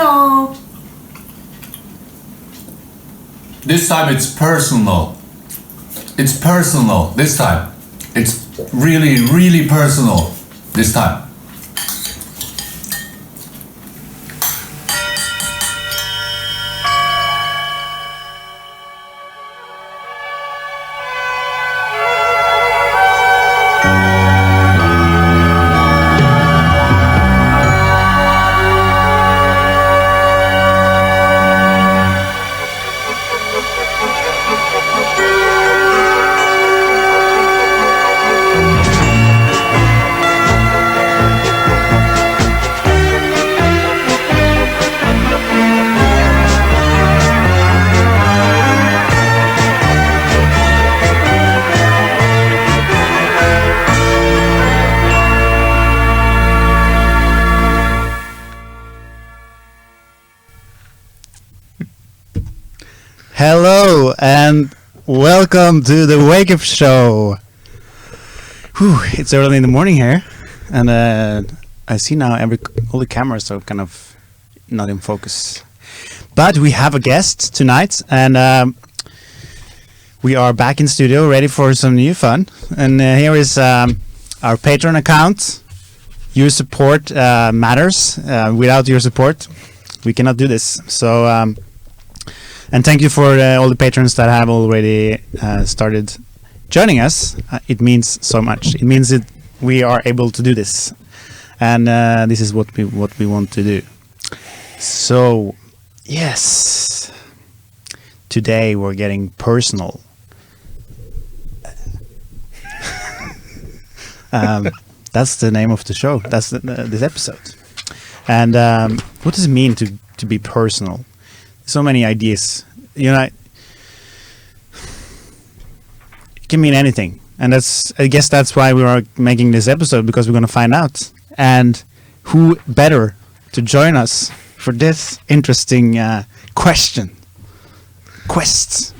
Hello. This time it's personal. It's personal this time. It's really, really personal this time. Hello and welcome to the WakeUp show. Whew, it's early in the morning here, and I see now all the cameras are kind of not in focus. But we have a guest tonight, and we are back in studio, ready for some new fun. And here is our Patreon account. Your support matters. Without your support, we cannot do this. So. And thank you for all the patrons that have already started joining us. It means so much. It means that we are able to do this, and this is what we want to do. So, yes, today we're getting personal. That's the name of the show. That's this episode. And what does it mean to be personal? So many ideas, it can mean anything, and I guess that's why we are making this episode, because we're going to find out. And who better to join us for this interesting quests,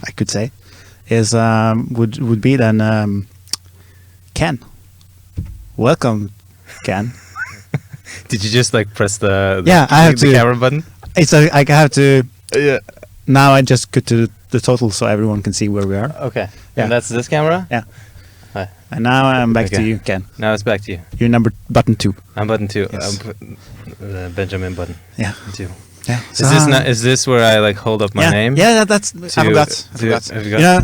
I could say, is would be then Ken. Welcome, Ken. Did you just press the I have the camera button? It's I have to. Yeah. Now I just go to the total so everyone can see where we are. Okay. Yeah. And that's this camera? Yeah. Hi. And now I'm back to you, Ken. Now it's back to you. You're button 2. I'm button 2. Yes. I'm Benjamin button. Yeah. 2. Yeah. So Is this where I hold up my name? Yeah, that's I forgot. Yeah.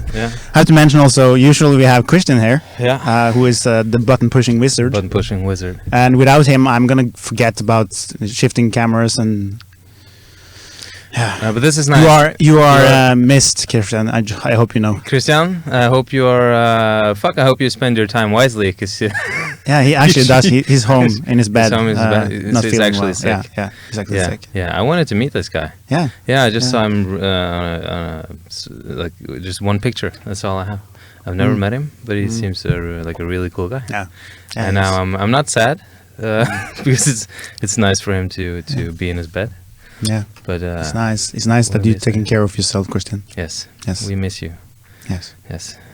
I have to mention also, usually we have Christian here. Yeah. Who is the button pushing wizard. Button pushing wizard. And without him I'm gonna forget about shifting cameras and no, but this is nice. You are missed, Christian. I hope you know. Christian, I hope you are. I hope you spend your time wisely, because yeah, he actually does. He's home in his bed. Not he's actually well. sick. Yeah, he's actually sick. Yeah, I wanted to meet this guy. Yeah. Yeah, I just saw him just one picture. That's all I have. I've never met him, but he seems like a really cool guy. Yeah. And now I'm not sad because it's nice for him to be in his bed. Yeah, but it's nice. It's nice that you're taking care of yourself, Christian. Yes. Yes. We miss you. Yes.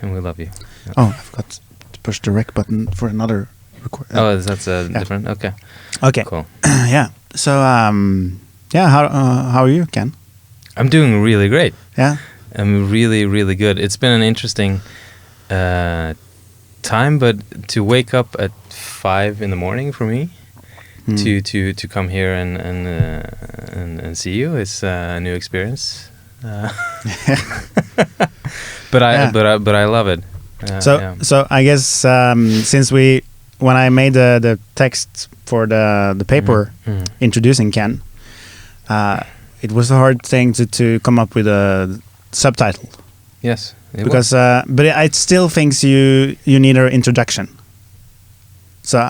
And we love you. Yeah. Oh, I forgot to push the rec button for another record. Oh, that's different. Okay. Okay. Cool. Yeah. So how are you, Ken? I'm doing really great. Yeah. I'm really, really good. It's been an interesting time, but to wake up at 5 in the morning for me. To come here and see you, it's a new experience. But I love it. So I guess since when I made the text for the paper introducing Ken, it was a hard thing to come up with a subtitle. Yes, because but I still think you need an introduction. So.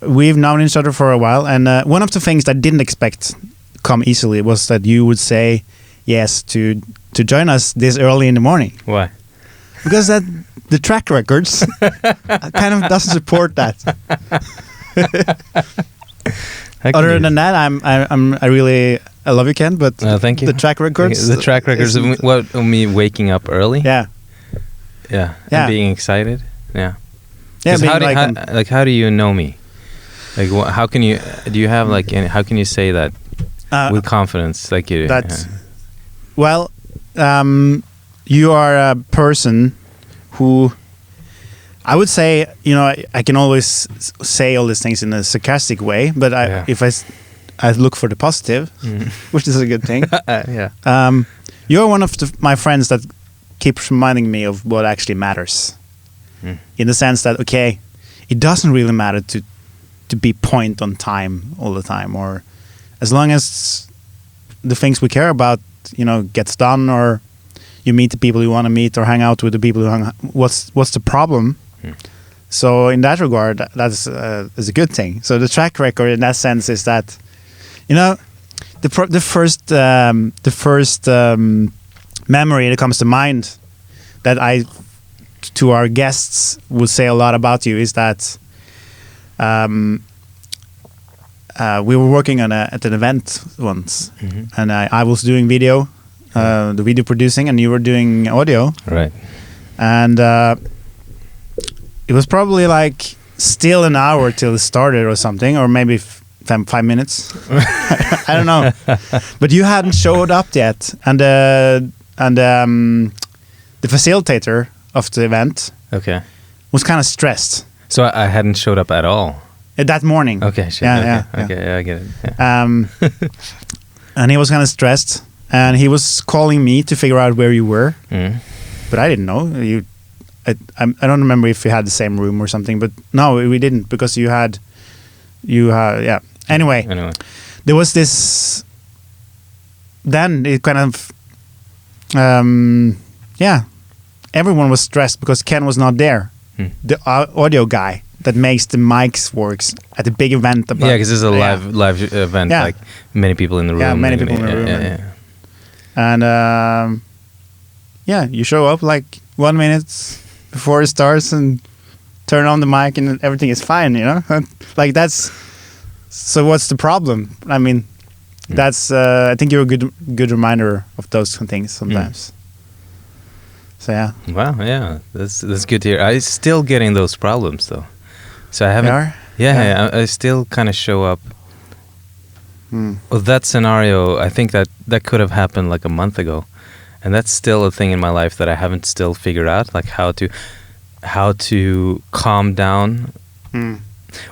We've known each other for a while, and one of the things that I didn't expect come easily was that you would say yes to join us this early in the morning. Why? Because the track records kind of doesn't support that. Other than that, I love you, Ken, but thank you. The track records. The track records of me waking up early. Yeah. And being excited. Yeah. Yeah. How do you know me? How can you? Do you have how can you say that with confidence, like you. That, well, you are a person who, I would say, you know, I can always say all these things in a sarcastic way, but if I look for the positive, which is a good thing. You're one of my friends that keeps reminding me of what actually matters. In the sense that, okay, it doesn't really matter to be point on time all the time, or as long as the things we care about, you know, gets done, or you meet the people you want to meet, or hang out with the people what's the problem? So in that regard, that's is a good thing. So the track record in that sense is that, you know, the first memory that comes to mind that to our guests would say a lot about you is that we were working at an event once, and I was doing video, the video producing, and you were doing audio. Right. And it was probably like still an hour till it started or something, or maybe 5 minutes. I don't know. But you hadn't showed up yet, and the facilitator of the event was kind of stressed. So I hadn't showed up at all that morning. Okay, shit. Yeah. I get it. Yeah. And he was kind of stressed, and he was calling me to figure out where you were, but I didn't know you. I don't remember if we had the same room or something, but no, we didn't, because you had Anyway, there was this. Then it kind of, everyone was stressed because Ken was not there. The audio guy that makes the mics works at a big event. Because this is a live event, like many people in the room. Yeah, many people in the room. And you show up like 1 minute before it starts and turn on the mic and everything is fine, you know? Like that's, so what's the problem? I mean, that's, I think you're a good reminder of those things sometimes. So yeah. Wow, yeah, that's good to hear. I'm still getting those problems though. So I haven't. You are? I still kind of show up. Well, that scenario, I think that could have happened like a month ago, and that's still a thing in my life that I haven't still figured out, like how to calm down.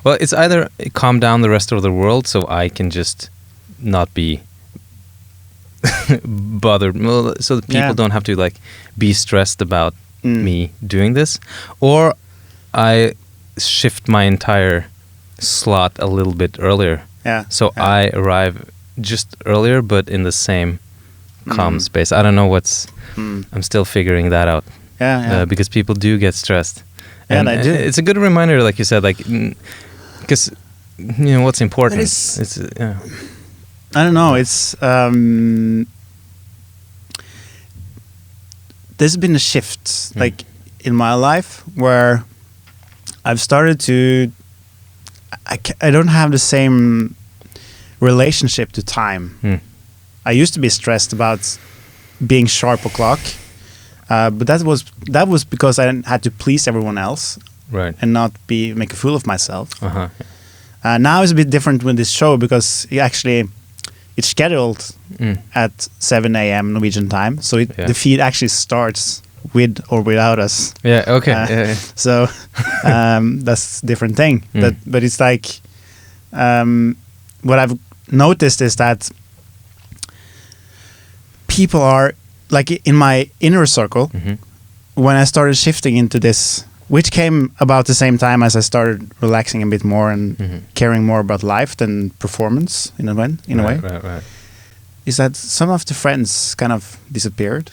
Well, it's either calm down the rest of the world so I can just not be bothered, so that people don't have to like be stressed about me doing this, or I shift my entire slot a little bit earlier. So I arrive just earlier, but in the same calm space. I don't know I'm still figuring that out. Because people do get stressed. And I do. It's a good reminder, like you said, like, because, you know, what's important. I don't know. It's, there's been a shift, like, in my life where I've started to, I don't have the same relationship to time. I used to be stressed about being sharp o'clock, but that was because I had to please everyone else, right, and not make a fool of myself. Now it's a bit different with this show because it's scheduled at 7 a.m. Norwegian time, so the feed actually starts with or without us. So that's a different thing. But it's like what I've noticed is that people are like in my inner circle when I started shifting into this, which came about the same time as I started relaxing a bit more and caring more about life than performance in a way. Right. Is that some of the friends kind of disappeared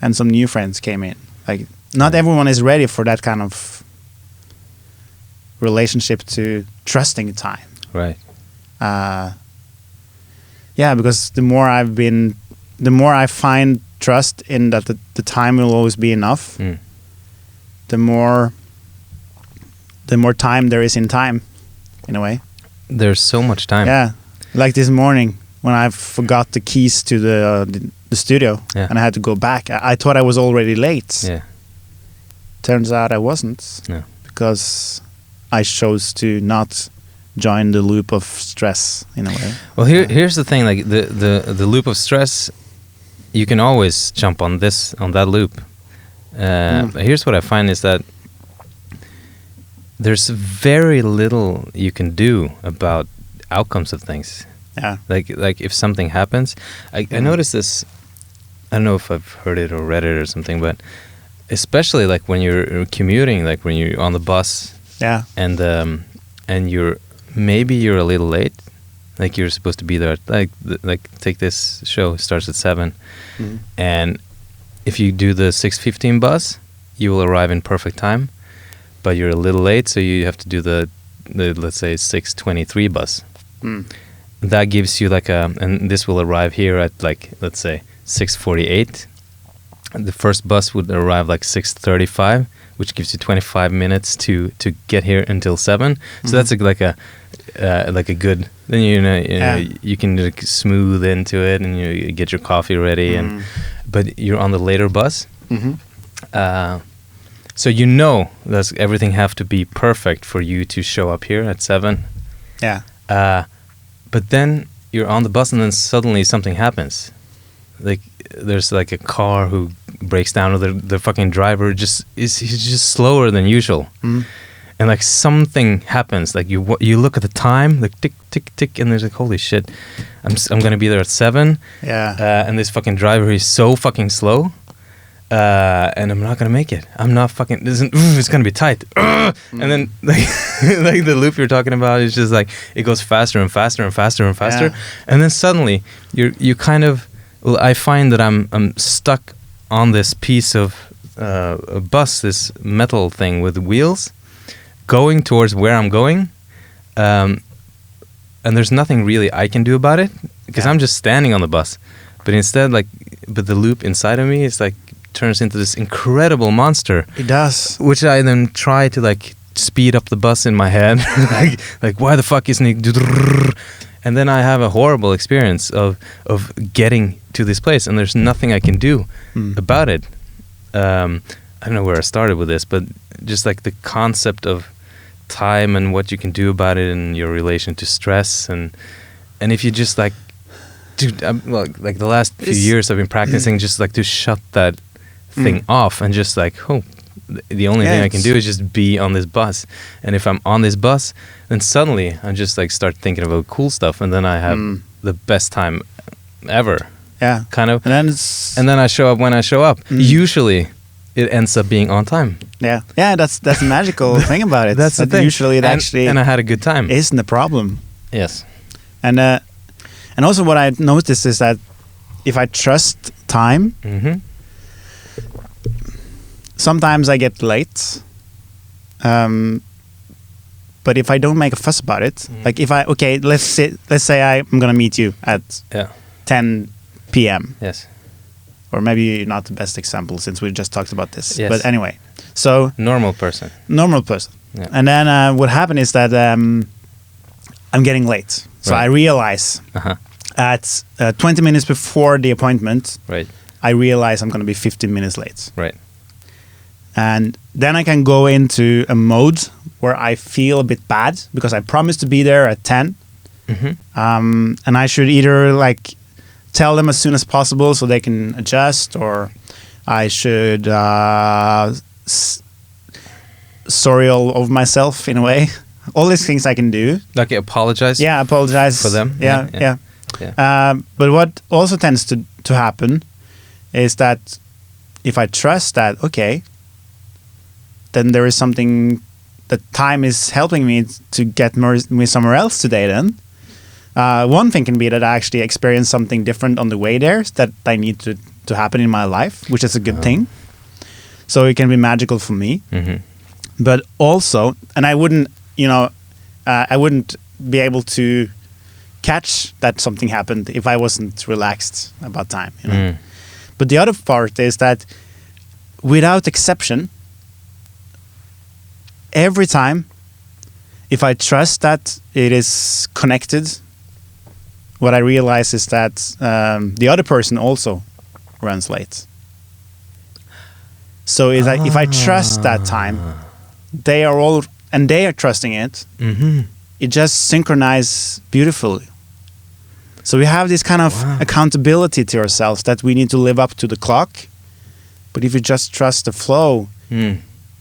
and some new friends came in. Like not everyone is ready for that kind of relationship to trusting time. Right. Because the more I find trust in that the time will always be enough, the more time there is in time, in a way. There's so much time. Yeah, like this morning when I forgot the keys to the studio and I had to go back. I thought I was already late. Yeah. Turns out I wasn't. No. Because I chose to not join the loop of stress in a way. Well, here's the thing: like the loop of stress, you can always jump on that loop. Here's what I find is that there's very little you can do about outcomes of things. Yeah. Like if something happens, I noticed this. I don't know if I've heard it or read it or something, but especially like when you're commuting, like when you're on the bus. Yeah. And you're a little late. Like you're supposed to be there. Like take this show, it starts at 7, and if you do the 6:15 bus, you will arrive in perfect time, but you're a little late, so you have to do the let's say 6:23 bus. That gives you like and this will arrive here at like, let's say 6:48. The first bus would arrive like 6:35, which gives you 25 minutes to get here until 7. So that's like a good. Then you can like smooth into it, and you get your coffee ready, but you're on the later bus. So that everything have to be perfect for you to show up here at 7. Yeah. But then you're on the bus, and then suddenly something happens. Like there's like a car who breaks down, or the fucking driver he's just slower than usual, and like something happens. Like you look at the time, like tick tick tick, and there's like, holy shit, I'm gonna be there at 7. Yeah. And this fucking driver, he's so fucking slow, and I'm not gonna make it. I'm not fucking. It's gonna be tight. And then like the loop you're talking about is just like it goes faster and faster and faster and faster, and then suddenly you kind of. Well, I find that I'm stuck on this piece of a bus, this metal thing with wheels, going towards where I'm going, and there's nothing really I can do about it because I'm just standing on the bus. But instead, but the loop inside of me is like turns into this incredible monster. It does. Which I then try to like speed up the bus in my head, like why the fuck isn't it? And then I have a horrible experience of getting to this place, and there's nothing I can do about it. I don't know where I started with this, but just like the concept of time and what you can do about it in your relation to stress, and if you just like, dude, like the last few years I've been practicing just like to shut that thing off and just like, the only thing I can do is just be on this bus. And if I'm on this bus, then suddenly I just like start thinking about cool stuff, and then I have the best time ever. Yeah. Kind of. And then I show up when I show up. Usually it ends up being on time. Yeah. Yeah, that's the magical thing about it. That's the thing. Usually it actually and I had a good time. Isn't the problem. Yes. And also what I noticed is that if I trust time, sometimes I get late, but if I don't make a fuss about it, like if let's say I'm gonna meet you at 10 p.m. Yes. Or maybe not the best example since we just talked about this. Yes. But anyway, so normal person. Yeah. And then what happened is that I'm getting late, so I realize at 20 minutes before the appointment, I realize I'm gonna be 15 minutes late. Right. And then I can go into a mode where I feel a bit bad because I promised to be there at 10. And I should either like tell them as soon as possible so they can adjust, or I should sorry all over myself in a way. All these things I can do. Like apologize? Yeah, apologize. For them? Yeah. But what also tends to happen is that if I trust that, okay, then there is something that time is helping me to get me somewhere else today then. One thing can be that I actually experience something different on the way there that I need to happen in my life, which is a good thing. So it can be magical for me. But also, and I wouldn't be able to catch that something happened if I wasn't relaxed about time. But the other part is that without exception, every time, if I trust that it is connected, what I realize is that the other person also runs late. So if I trust that time, they are trusting it. it just synchronizes beautifully. So we have this kind of accountability to ourselves that we need to live up to the clock. But if you just trust the flow,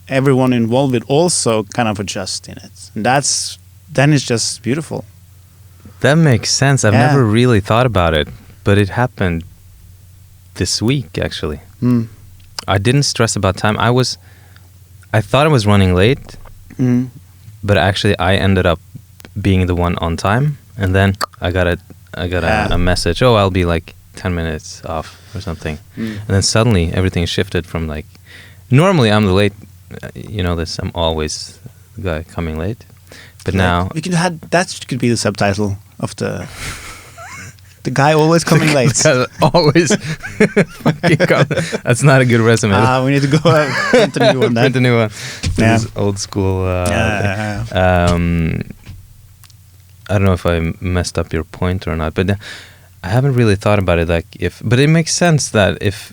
everyone involved will also kind of adjust in it. And then it's just beautiful. That makes sense. I've never really thought about it, but it happened this week actually. I didn't stress about time. I thought I was running late, but actually I ended up being the one on time, and then I got a message. Oh, I'll be like 10 minutes off or something, and then suddenly everything shifted from like. Normally I'm the late. You know this. I'm always the guy coming late, but now we could have that. Could be the subtitle of the. The guy always coming late. Always. That's not a good resume. We need to go print a new one. Print a new one. Yeah. This is old school. I don't know if I messed up your point or not, but I haven't really thought about it. But it makes sense that if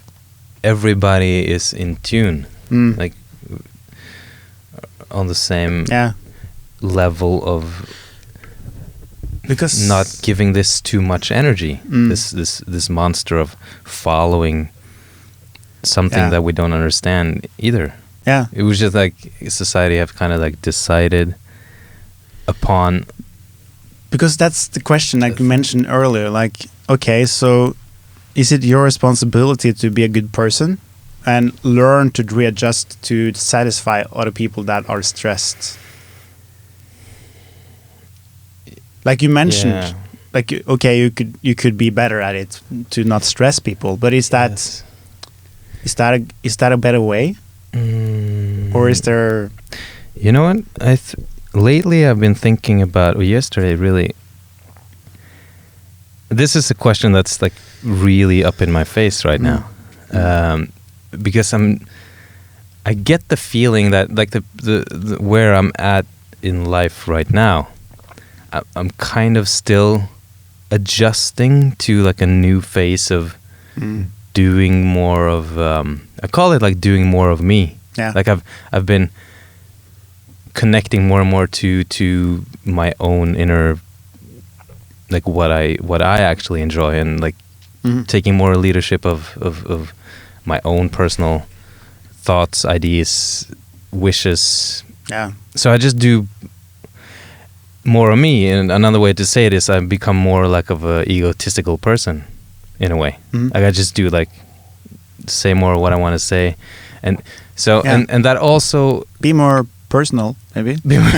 everybody is in tune, like on the same level of. Because not giving this too much energy, this monster of following something that we don't understand either. Yeah, it was just like society have kind of like decided upon. Because that's the question, like you mentioned earlier. Like, okay, so is it your responsibility to be a good person and learn to readjust to satisfy other people that are stressed? Like you mentioned, like okay, you could be better at it to not stress people, but is that a better way, or is there? You know what? Lately I've been thinking about. Or yesterday, really. This is a question that's like really up in my face right now, because I get the feeling that like the where I'm at in life right now. I'm kind of still adjusting to like a new phase of doing more of I call it like doing more of me. Yeah. Like I've been connecting more and more to my own inner, like what I actually enjoy, and like taking more leadership of my own personal thoughts, ideas, wishes. Yeah. So I just do more of me, and another way to say it is I've become more like of a egotistical person in a way. Like I just do like say more of what I want to say, and so and that also be more personal, maybe. Be more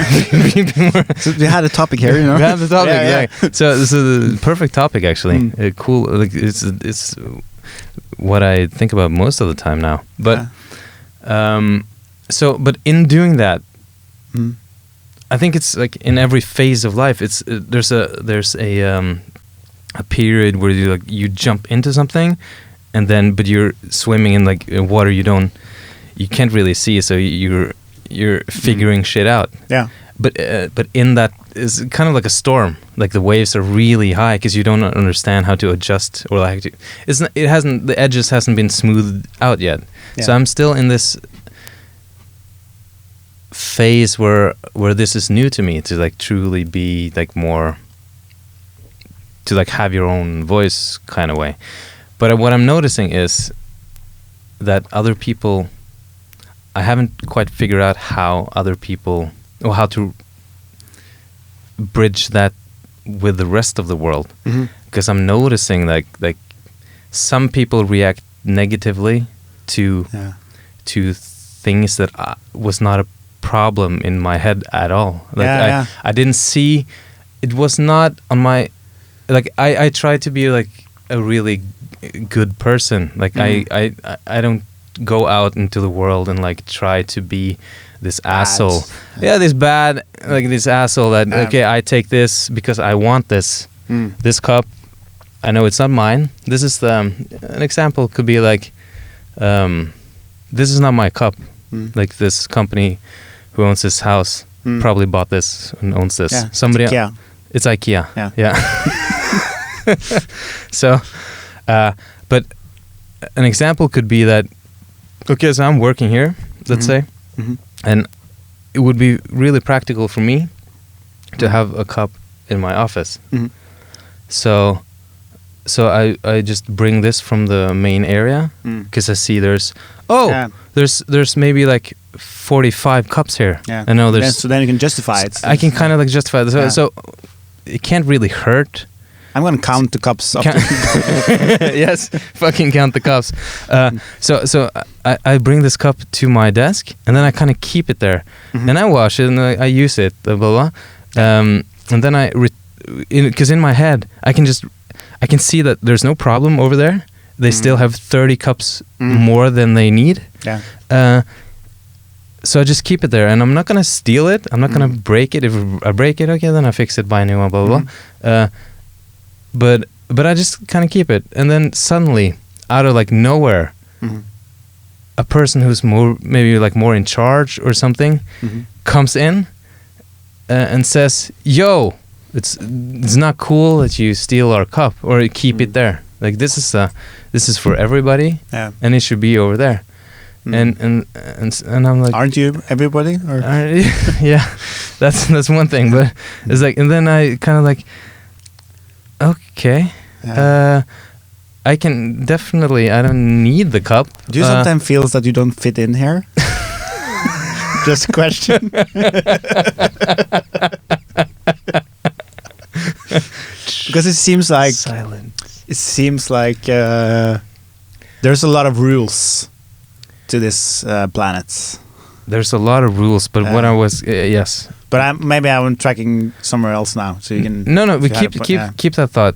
So we had a topic here, you know. We have the topic, yeah. So this is a perfect topic actually. Cool, like it's what I think about most of the time now. But so but in doing that. I think it's like in every phase of life. It's there's a period where you jump into something, and then but you're swimming in like water you can't really see, so you're figuring shit out. Yeah. But in that is kind of like a storm. Like the waves are really high because you don't understand how to adjust or like the edges hasn't been smoothed out yet. Yeah. So I'm still in this phase where this is new to me, to like truly be like more, to like have your own voice kind of way. But what I'm noticing is that other people, I haven't quite figured out how other people, or how to bridge that with the rest of the world, because I'm noticing like some people react negatively to things that was not a problem in my head at all. Like I didn't see, it was not on my, like I try to be like a really good person. Like I don't go out into the world and like try to be this asshole. Yeah, this bad, like this asshole that okay, I take this because I want this cup. I know it's not mine. This is an example could be like this is not my cup. Like this company who owns this house probably bought this and owns this. Yeah, somebody it's IKEA. It's IKEA. Yeah. So but an example could be that okay, so I'm working here, let's say, and it would be really practical for me to have a cup in my office. Mm-hmm. So I just bring this from the main area because I see there's maybe like 45 cups here. Yeah. I know there's. So then you can justify it. I can kind of like justify it. So it can't really hurt. I'm gonna count the cups. Yes, fucking count the cups. So I bring this cup to my desk and then I kind of keep it there, and I wash it and I use it, blah blah. And then because in my head I can see that there's no problem over there. They still have 30 cups more than they need. Yeah. So I just keep it there, and I'm not gonna steal it. I'm not gonna break it. If I break it, okay, then I fix it, buy a new one, blah blah blah. But I just kind of keep it, and then suddenly, out of like nowhere, a person who's more in charge or something comes in and says, "Yo, it's not cool that you steal our cup or keep it there. Like this is for everybody, and it should be over there." And I'm like, aren't you everybody? Or? Yeah, that's one thing. But it's like, and then I kind of like, okay, I can definitely. I don't need the cup. Do you sometimes feel that you don't fit in here? Just a question. Because it seems like silence. It seems like there's a lot of rules to this planet. There's a lot of rules, but what I was yes. But maybe I'm tracking somewhere else now, so you can. No. We keep that thought.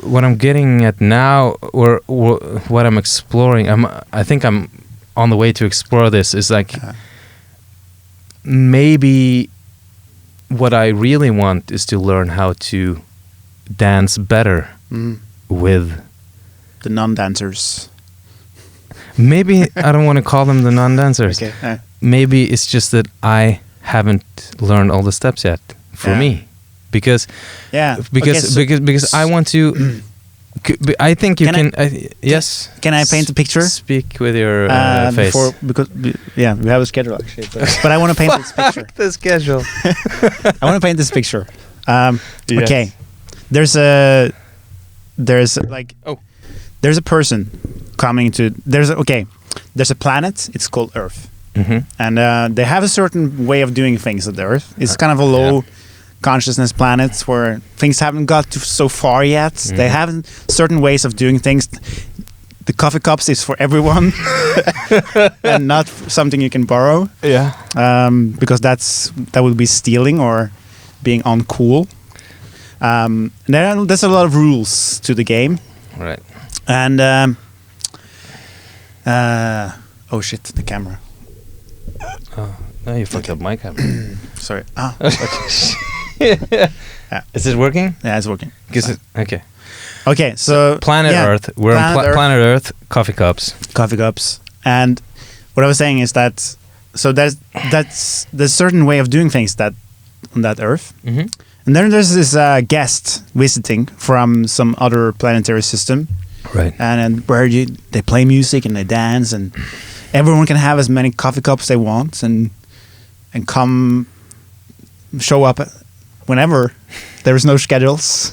What I'm getting at now, or what I'm exploring. I think I'm on the way to explore this. Is like maybe what I really want is to learn how to dance better with the non-dancers. Maybe I don't want to call them the non-dancers. Okay. Maybe it's just that I haven't learned all the steps yet for me, because I want to. I think you can. Yes. Can I paint a picture? Speak with your face. Because we have a schedule actually, but I want to paint this picture. The schedule. I want to paint this picture. Okay, there's a person coming to. There's a planet. It's called Earth, and they have a certain way of doing things at the Earth. It's kind of a low consciousness planets where things haven't got so far yet. They have certain ways of doing things. The coffee cups is for everyone and not something you can borrow. Yeah. Because that would be stealing or being uncool. There's a lot of rules to the game. Right. And oh shit, the camera. Oh, no, you fucked up my camera. Sorry. Yeah. Is it working? Yeah, it's working. Okay. Okay, so Planet Earth. We're on Planet Earth. Coffee cups. Coffee cups. And what I was saying is that there's certain way of doing things that on that Earth. And then there's this guest visiting from some other planetary system. Right. And where they play music and they dance, and everyone can have as many coffee cups they want and come show up whenever. There's no schedules,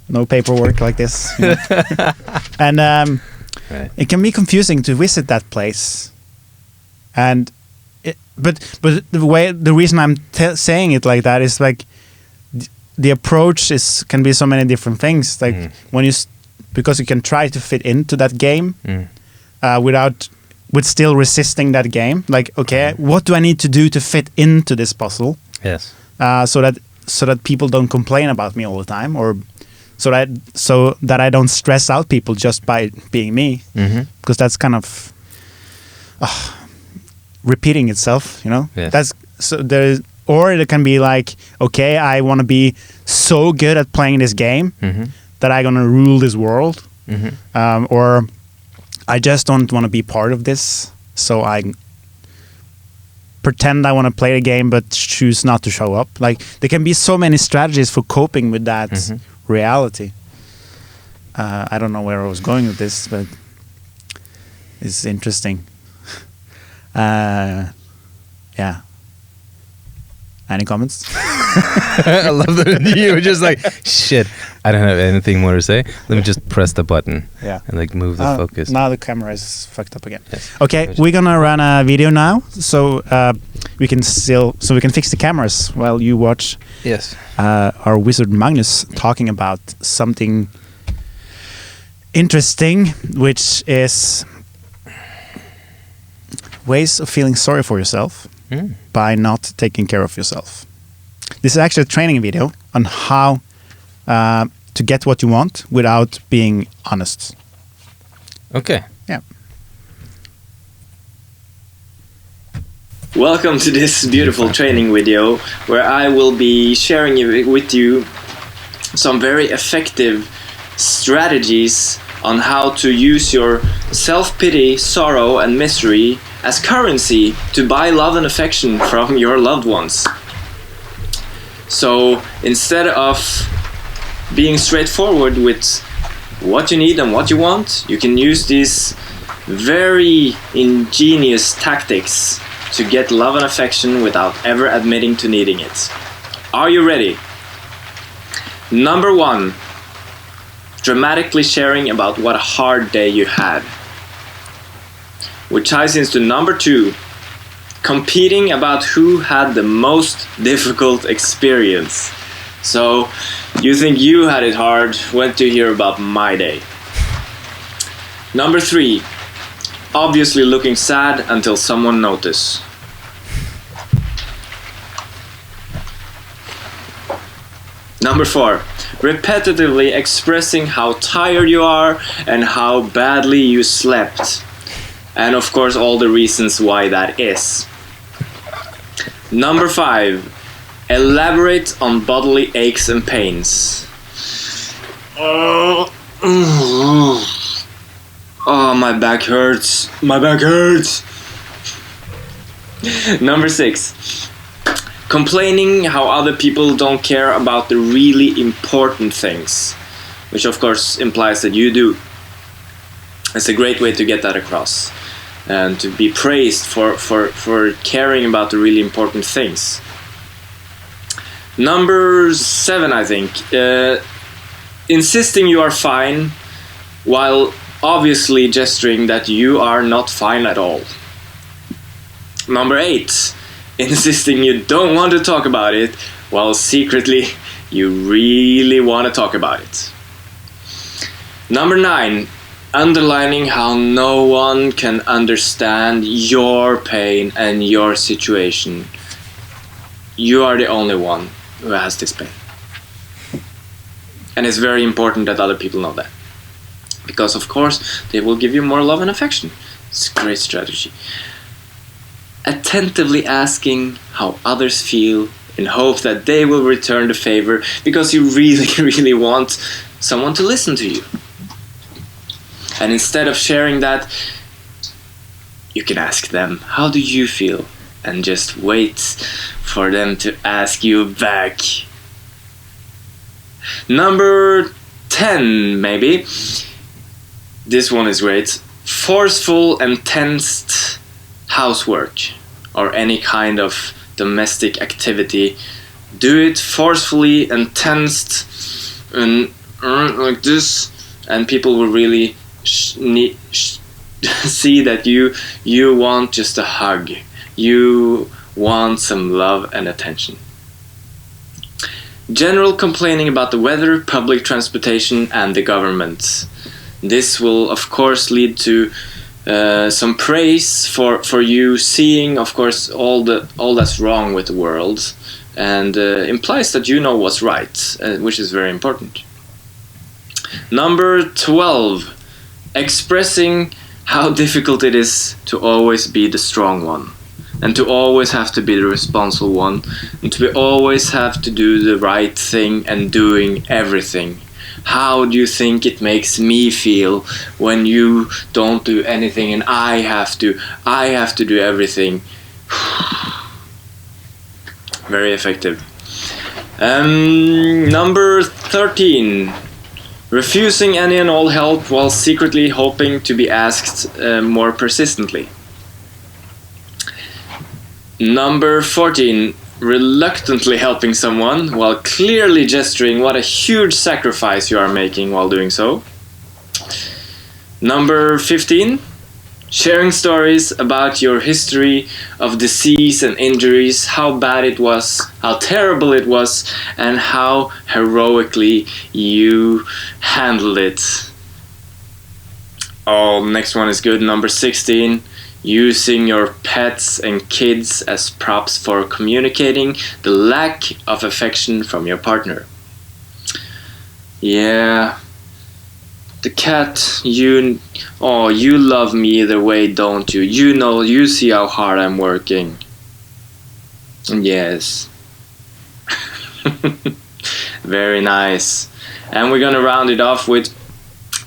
no paperwork like this. You know? And it can be confusing to visit that place. And but the reason I'm saying it like that is like the approach can be so many different things. Like because you can try to fit into that game with still resisting that game. Like, okay, what do I need to do to fit into this puzzle? Yes. So that people don't complain about me all the time, or so that I don't stress out people just by being me, because that's kind of repeating itself, you know. Yes. That's so there's. Or it can be like, okay, I want to be so good at playing this game that I'm gonna rule this world, or I just don't want to be part of this, so I pretend I want to play the game but choose not to show up. Like, there can be so many strategies for coping with that reality. I don't know where I was going with this, but it's interesting. Yeah. Any comments? I love that you were just like, shit, I don't have anything more to say. Let me just press the button. Yeah. And like move the focus. Now the camera is fucked up again. Yes. Okay, we're gonna run a video now, so we can fix the cameras while you watch. Yes. Our wizard Magnus talking about something interesting, which is ways of feeling sorry for yourself by not taking care of yourself. This is actually a training video on how to get what you want without being honest. Okay. Yeah. Welcome to this beautiful training video where I will be sharing with you some very effective strategies on how to use your self-pity, sorrow and misery as currency to buy love and affection from your loved ones. So instead of being straightforward with what you need and what you want, you can use these very ingenious tactics to get love and affection without ever admitting to needing it. Are you ready? Number 1, dramatically sharing about what a hard day you had. Which ties into number 2, competing about who had the most difficult experience. So, you think you had it hard, went to hear about my day. Number 3, obviously looking sad until someone notices. Number 4, repetitively expressing how tired you are and how badly you slept. And of course all the reasons why that is. Number 5, elaborate on bodily aches and pains. Oh, my back hurts. My back hurts. Number 6, complaining how other people don't care about the really important things, which of course implies that you do. It's a great way to get that across and to be praised for caring about the really important things. Number 7, I think, insisting you are fine while obviously gesturing that you are not fine at all. Number 8, insisting you don't want to talk about it while secretly you really want to talk about it. Number 9, underlining how no one can understand your pain and your situation. You are the only one who has this pain. And it's very important that other people know that. Because of course, they will give you more love and affection. It's a great strategy. Attentively asking how others feel in hope that they will return the favor because you really, really want someone to listen to you. And instead of sharing that, you can ask them, how do you feel? And just wait for them to ask you back. Number 10, maybe. This one is great. Forceful and tensed housework or any kind of domestic activity. Do it forcefully and tensed and like this, and people will really see that you want just a hug. You want some love and attention. General complaining about the weather, public transportation and the government. This will of course lead to some praise for you seeing of course all that's wrong with the world, and implies that you know what's right, which is very important. Number 12, expressing how difficult it is to always be the strong one, and to always have to be the responsible one, and to always have to do the right thing and doing everything. How do you think it makes me feel when you don't do anything and I have to do everything? Very effective. Number 13, refusing any and all help while secretly hoping to be asked more persistently. Number 14, reluctantly helping someone while clearly gesturing what a huge sacrifice you are making while doing so. Number 15, sharing stories about your history of disease and injuries, how bad it was, how terrible it was, and how heroically you handled it. Oh, next one is good. Number 16, using your pets and kids as props for communicating the lack of affection from your partner. Yeah. The cat, you love me either way, don't you? You know, you see how hard I'm working. Yes. Very nice. And we're gonna round it off with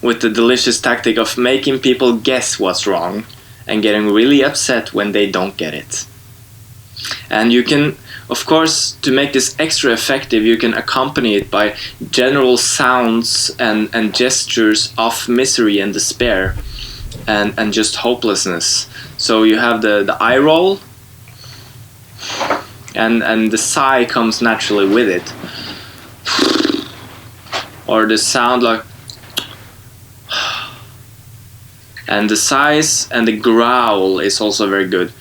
the delicious tactic of making people guess what's wrong and getting really upset when they don't get it. And you can, of course, to make this extra effective, you can accompany it by general sounds and gestures of misery and despair and just hopelessness. So you have the eye roll, and the sigh comes naturally with it. Or the sound like, and the sighs and the growl is also very good.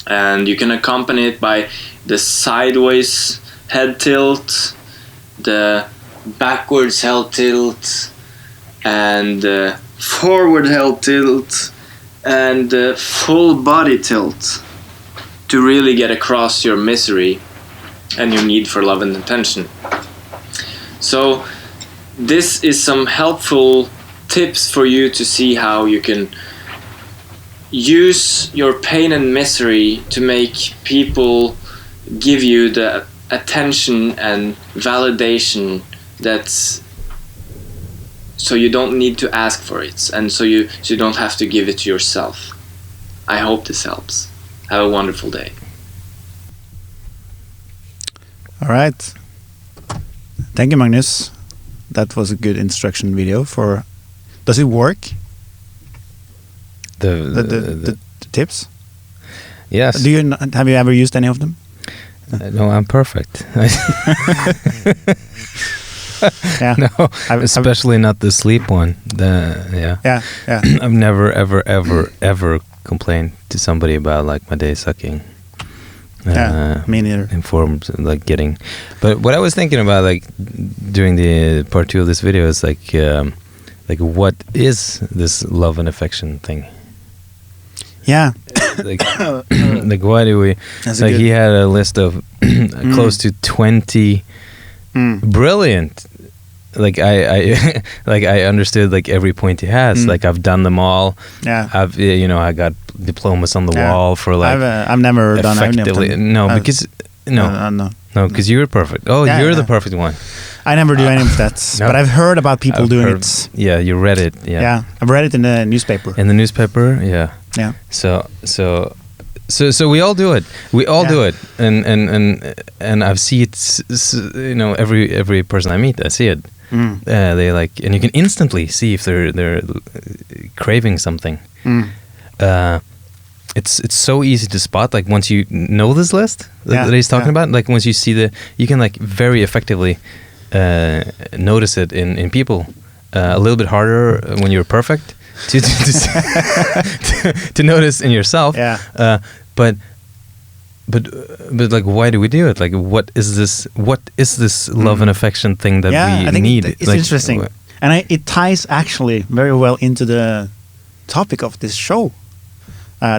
And you can accompany it by the sideways head tilt, the backwards head tilt, and the forward head tilt, and the full body tilt to really get across your misery and your need for love and attention. So this is some helpful tips for you to see how you can use your pain and misery to make people give you the attention and validation that's so you don't need to ask for it, and so you don't have to give it to yourself. I hope this helps. Have a wonderful day. All right. Thank you, Magnus. That was a good instruction video for... Does it work? The tips? Yes. Have you ever used any of them? No, I'm perfect. Yeah. No, especially not the sleep one. Yeah. I've never, ever complained to somebody about like my day sucking. Me neither. Informed, like getting. But what I was thinking about, like during the part 2 of this video, is like what is this love and affection thing? Yeah. like why do we? Like he had a list of close to 20 brilliant. Like I understood like every point he has. Like I've done them all. Yeah. I got diplomas on the wall for like. I've never done any of them. No, because because you're perfect. Oh, you're the perfect one. I never do any of that, but I've heard about people doing it. Yeah, you read it. Yeah, I've read it in the newspaper. In the newspaper, yeah. So we all do it. We all do it, and I've seen it. Every person I meet, I see it. They like, and you can instantly see if they're craving something. It's so easy to spot. Like once you know this list that he's talking about, like once you see you can like very effectively notice it in people. A little bit harder when you're perfect to notice in yourself. Yeah. But like, why do we do it? Like, what is this love and affection thing that we I think need? It's like, interesting, and it ties actually very well into the topic of this show,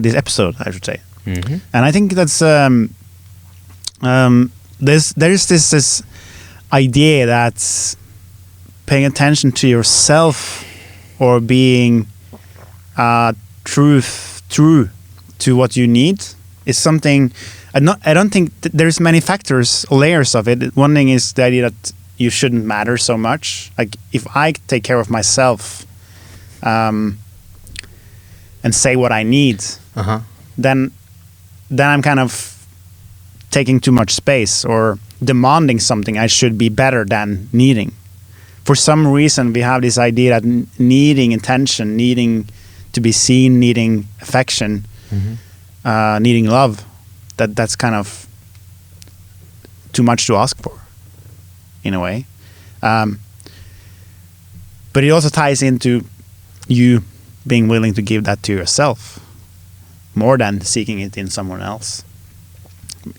this episode, I should say. Mm-hmm. And I think that's there's this idea that paying attention to yourself or being true to what you need is something. I don't think there's many factors or layers of it. One thing is the idea that you shouldn't matter so much. Like if I take care of myself and say what I need, then I'm kind of taking too much space or demanding something I should be better than needing. For some reason, we have this idea that needing attention, needing to be seen, needing affection needing love, that's kind of too much to ask for, in a way. But it also ties into you being willing to give that to yourself more than seeking it in someone else,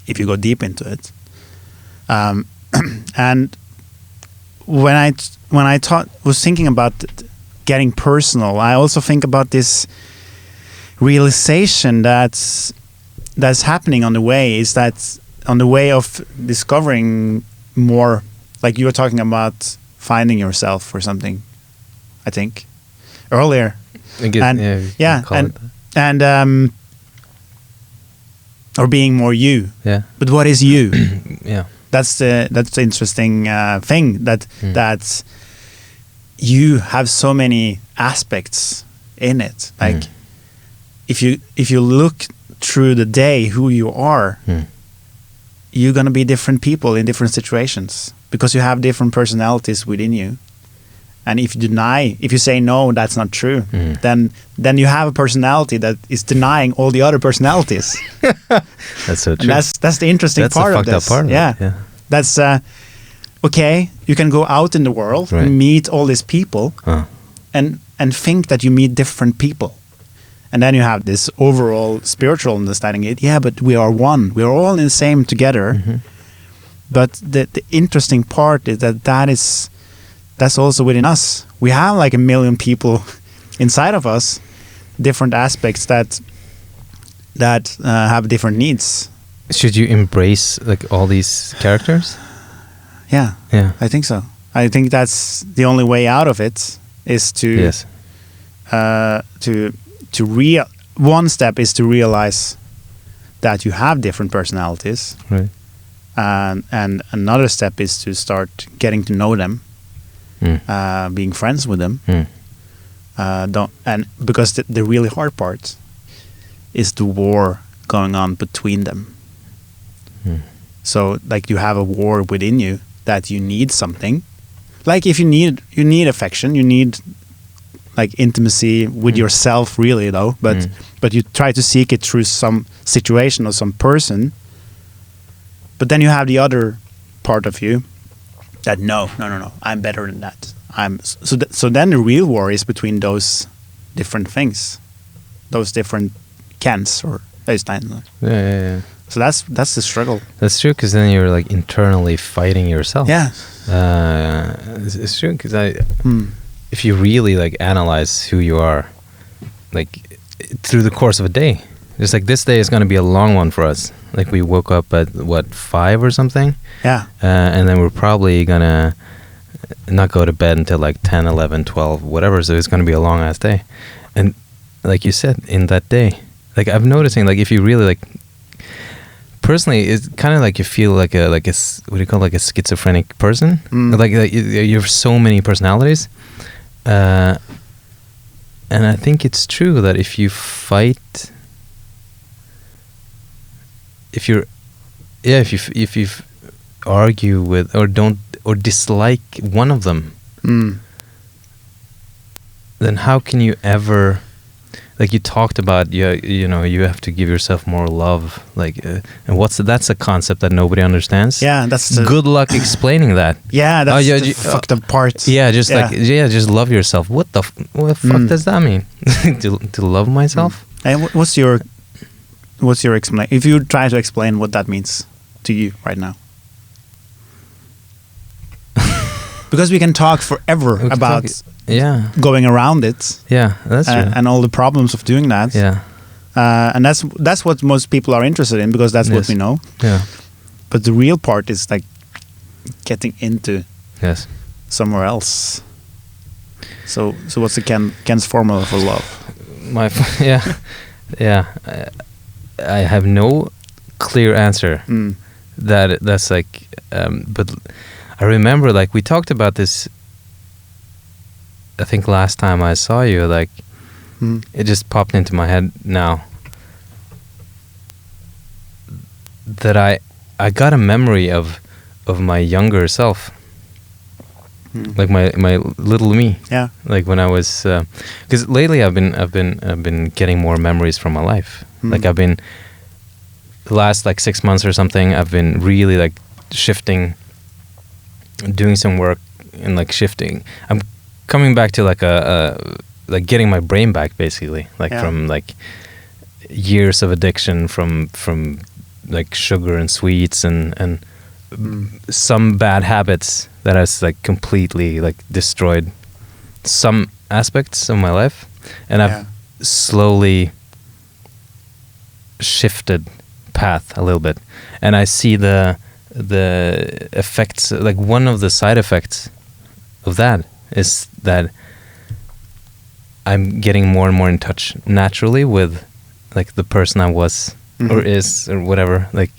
if you go deep into it. And when I was thinking about getting personal, I also think about this realization that's happening on the way, is that on the way of discovering more, like you were talking about finding yourself or something, I think, earlier. Or being more you. Yeah. But what is you? Yeah. That's the interesting thing, that you have so many aspects in it. Like if you look through the day who you are, you're gonna be different people in different situations because you have different personalities within you. And if you say no, that's not true, then you have a personality that is denying all the other personalities. That's so true. And that's the interesting part of this. That's the fucked up part of it. Yeah. That's okay. You can go out in the world and meet all these people, and think that you meet different people, and then you have this overall spiritual understanding. But we are one. We are all in the same together. But the interesting part is that's also within us. We have like 1 million people inside of us, different aspects that have different needs. Should you embrace like all these characters? Yeah. I think so. I think that's the only way out of it, is to one step is to realize that you have different personalities, right? And another step is to start getting to know them. Being friends with them, because the really hard part is the war going on between them. So like you have a war within you that you need something. Like if you need affection, you need like intimacy with yourself, really though. But you try to seek it through some situation or some person. But then you have the other part of you that no, I'm better than that. So then the real war is between those different things, those different Kens or Øystein. Yeah. So that's the struggle. That's true, because then you're like internally fighting yourself. Yeah. It's true, because if you really like analyze who you are, like through the course of a day, it's like this day is going to be a long one for us. Like we woke up at 5 or something. Yeah. And then we're probably gonna not go to bed until like 10, 11, 12, whatever. So it's gonna be a long ass day. And like you said, in that day, like I'm noticing, like if you really like, personally, it's kind of like you feel like a what do you call, like a schizophrenic person? Like you have so many personalities. And I think it's true that if you fight, if you argue with or dislike one of them, then how can you ever, like you talked about, you have to give yourself more love, like and that's a concept that nobody understands. Yeah, that's good luck explaining that. Yeah, that's the fucked up part. Yeah, just love yourself. What the fuck does that mean? to love myself? And what's your explanation? If you try to explain what that means to you right now. Because we can talk forever about going around it. Yeah, that's true. And all the problems of doing that. Yeah. And that's what most people are interested in, because that's what we know. Yeah. But the real part is like getting into somewhere else. So what's the Ken's formula for love? I have no clear answer. That's like, but I remember like we talked about this. I think last time I saw you, like it just popped into my head now that I got a memory of my younger self. Like my little me. Yeah. Like when I was, because lately I've been getting more memories from my life. Like I've been the last like 6 months or something. I've been really like shifting, doing some work and like shifting. I'm coming back to like a like getting my brain back basically, like from like years of addiction from like sugar and sweets and some bad habits that has like completely like destroyed some aspects of my life, and I've slowly shifted path a little bit, and I see the effects. Like one of the side effects of that is that I'm getting more and more in touch naturally with like the person I was or is or whatever, like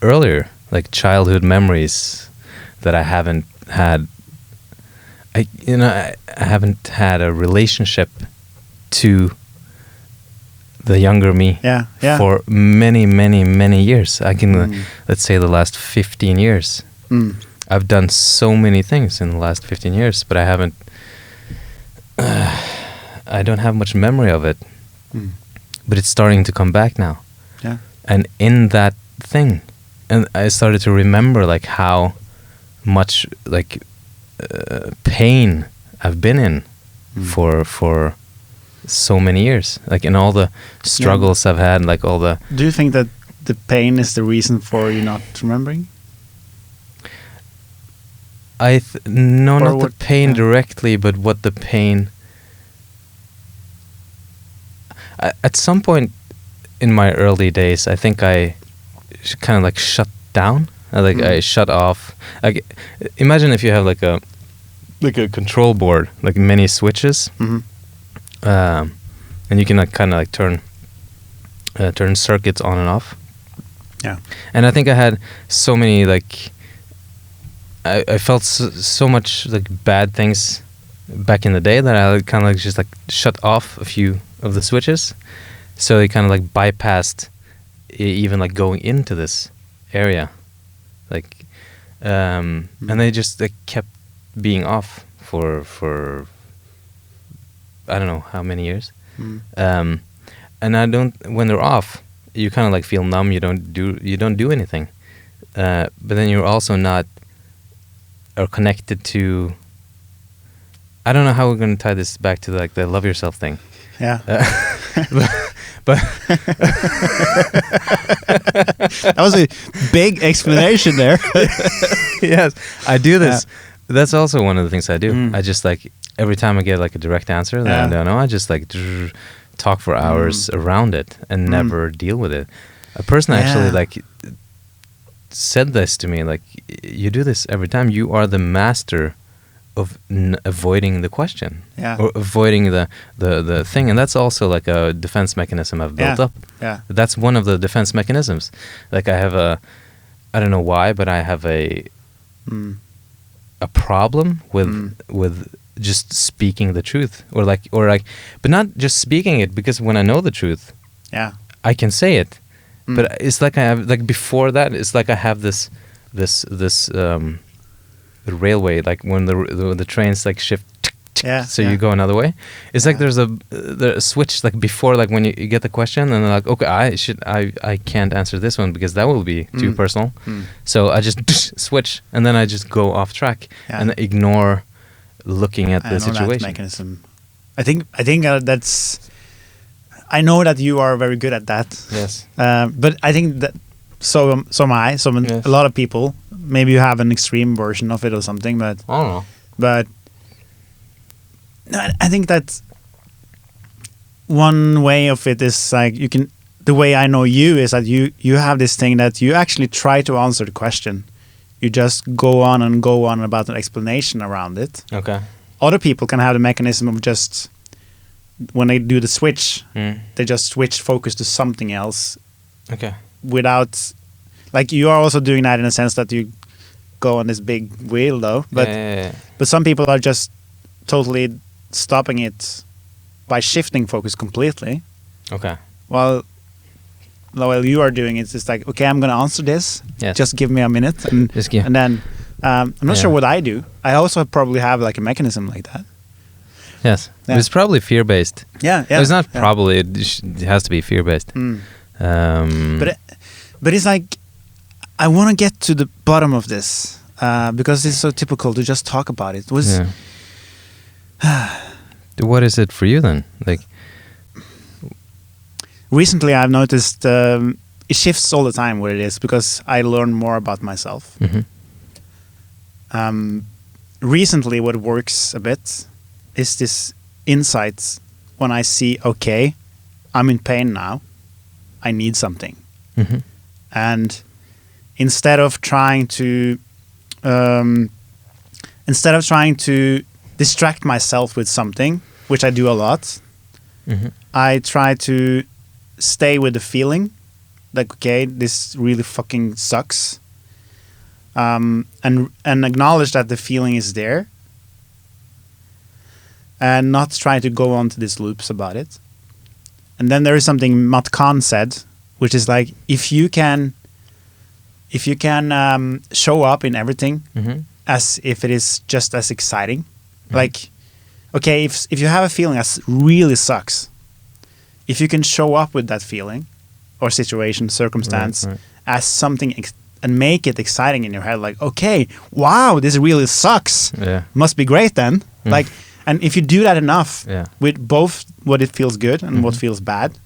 earlier, like childhood memories that I haven't had. I haven't had a relationship to the younger me for many years. I can let's say the last 15 years. I've done so many things in the last 15 years, but I haven't. I don't have much memory of it, but it's starting to come back now. Yeah. And in that thing, and I started to remember like how much like pain I've been in for so many years, like in all the struggles I've had, like all the. Do you think that the pain is the reason for you not remembering? No, not the pain directly, but what the pain. At some point in my early days, I think I kind of like shut down. I shut off. Like, imagine if you have like a control board, like many switches, and you can like kind of like turn circuits on and off. Yeah. And I think I had so many like. I felt so much like bad things back in the day that I kind of like just like shut off a few of the switches, so they kind of like bypassed even like going into this area, like, and they just like kept being off for I don't know how many years, and when they're off, you kind of like feel numb. You don't do anything, but then you're also not. Or connected to. I don't know how we're going to tie this back to like the love yourself thing. Yeah. But that was a big explanation there. Yes, I do this. Yeah. That's also one of the things I do. I just like every time I get like a direct answer that I don't know, I just like talk for hours around it and never deal with it. A person actually like said this to me, like, you do this every time. You are the master of avoiding the question, or avoiding the thing, and that's also like a defense mechanism I've built up. Yeah, that's one of the defense mechanisms. Like I have I don't know why, but I have a problem with just speaking the truth, or but not just speaking it, because when I know the truth, I can say it. But it's like I have, like before that, it's like I have this the railway, like when the trains like shift, you go another way. It's like there's a switch, like before, like when you get the question and like, okay, I can't answer this one because that will be too personal. So I just switch, and then I just go off track and ignore looking at the situation. That mechanism. I think that's. I know that you are very good at that. Yes. But I think that so am I. So a lot of people. Maybe you have an extreme version of it or something, but I don't know. But no, I think that one way of it is like you can. The way I know you is that you have this thing that you actually try to answer the question. You just go on about an explanation around it. Okay. Other people can have the mechanism of just. When they do the switch, they just switch focus to something else. Okay. Without, like, you are also doing that in a sense that you go on this big wheel, though. But but some people are just totally stopping it by shifting focus completely. Okay. While you are doing it, it's like, okay, I'm going to answer this. Yes. Just give me a minute, and then I'm not sure what I do. I also probably have like a mechanism like that. Yes, it's probably fear-based. Yeah. It's not probably. It has to be fear-based. But it's like I want to get to the bottom of this because it's so typical to just talk about it. What is it for you then? Like recently, I've noticed it shifts all the time what it is because I learn more about myself. Recently, what works a bit is this insight when I see, okay, I'm in pain now. I need something. And instead of trying to distract myself with something, which I do a lot, I try to stay with the feeling, like, okay, this really fucking sucks, and acknowledge that the feeling is there, and not try to go on to these loops about it. And then there is something Matt Kahn said, which is like, if you can show up in everything as if it is just as exciting, like, okay, if you have a feeling that really sucks, if you can show up with that feeling or situation, circumstance as something and make it exciting in your head, like, okay, wow, this really sucks. Must be great then. Like, and if you do that enough with both what it feels good and what feels bad,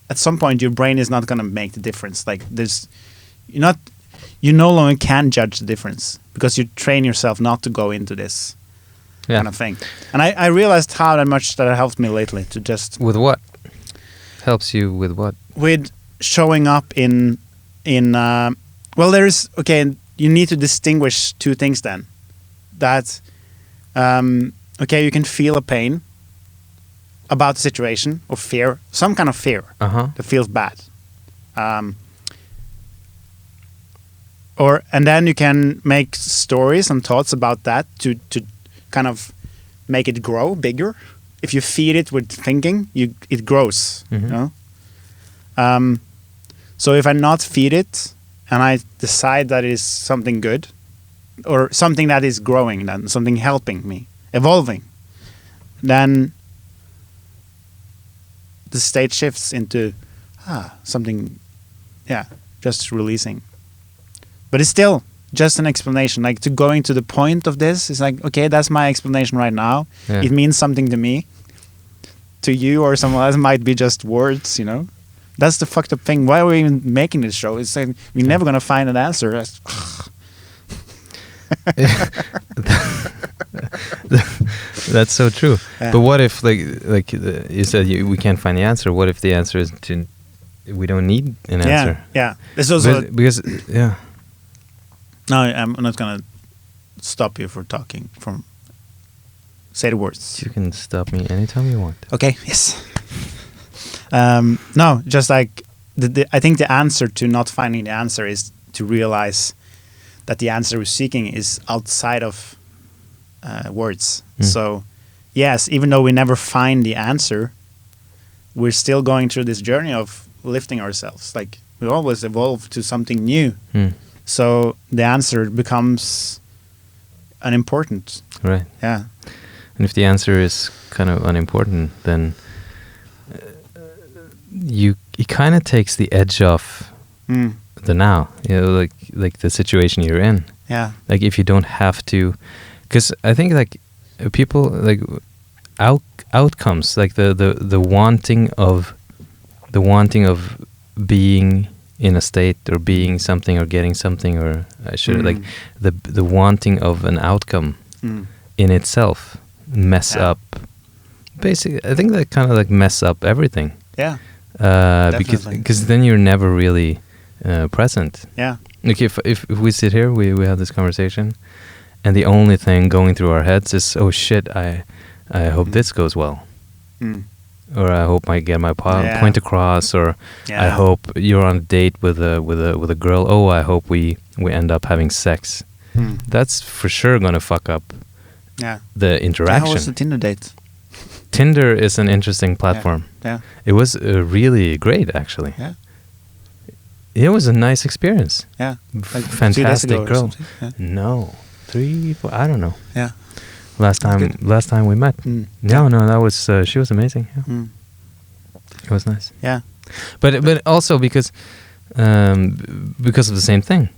at some point your brain is not going to make the difference. Like, you no longer can judge the difference because you train yourself not to go into this kind of thing. And I realized how much that helped me lately to just... With what? Helps you with what? With showing up in well, there's... Okay, you need to distinguish two things then. That, okay, you can feel a pain about the situation or fear, some kind of fear that feels bad. And then you can make stories and thoughts about that to kind of make it grow bigger. If you feed it with thinking, it grows. You know? So if I not feed it and I decide that it is something good or something that is growing, then something helping me, evolving, then the state shifts into something, just releasing. But it's still just an explanation. Like, to going to the point of this is like, okay, that's my explanation right now. It means something to me. To you or someone else might be just words, you know? That's the fucked up thing. Why are we even making this show? It's like, we're never going to find an answer. That's so true. But what if, like you said, we can't find the answer? What if the answer is we don't need an answer? There's also... Because No, I'm not going to stop you for talking. Say the words. You can stop me anytime you want. Okay, yes. No, just like, I think the answer to not finding the answer is to realize that the answer we're seeking is outside of words. So, yes, even though we never find the answer, we're still going through this journey of lifting ourselves. Like, we always evolve to something new. So the answer becomes unimportant. Right. Yeah. And if the answer is kind of unimportant, then it kind of takes the edge off the now. You know, like the situation you're in. Yeah. Like, if you don't have to, because I think like people like outcomes, like the wanting of being in a state or being something or getting something, or I should like the wanting of an outcome in itself mess up. Basically, I think that kind of like mess up everything. Yeah. Because then you're never really present. Yeah. Like, if we sit here, we have this conversation, and the only thing going through our heads is, oh shit, I hope this goes well. Or I hope I get my point across, or I hope you're on a date with a girl. Oh, I hope we end up having sex. That's for sure gonna fuck up the interaction. How was the Tinder date? Tinder is an interesting platform. Yeah. It was really great, actually. Yeah. It was a nice experience. Yeah. Like fantastic girl. Yeah. No, 3, 4, I don't know. Yeah. last time we met. No, that was she was amazing. Yeah. It was nice. Yeah, but also because of the same thing.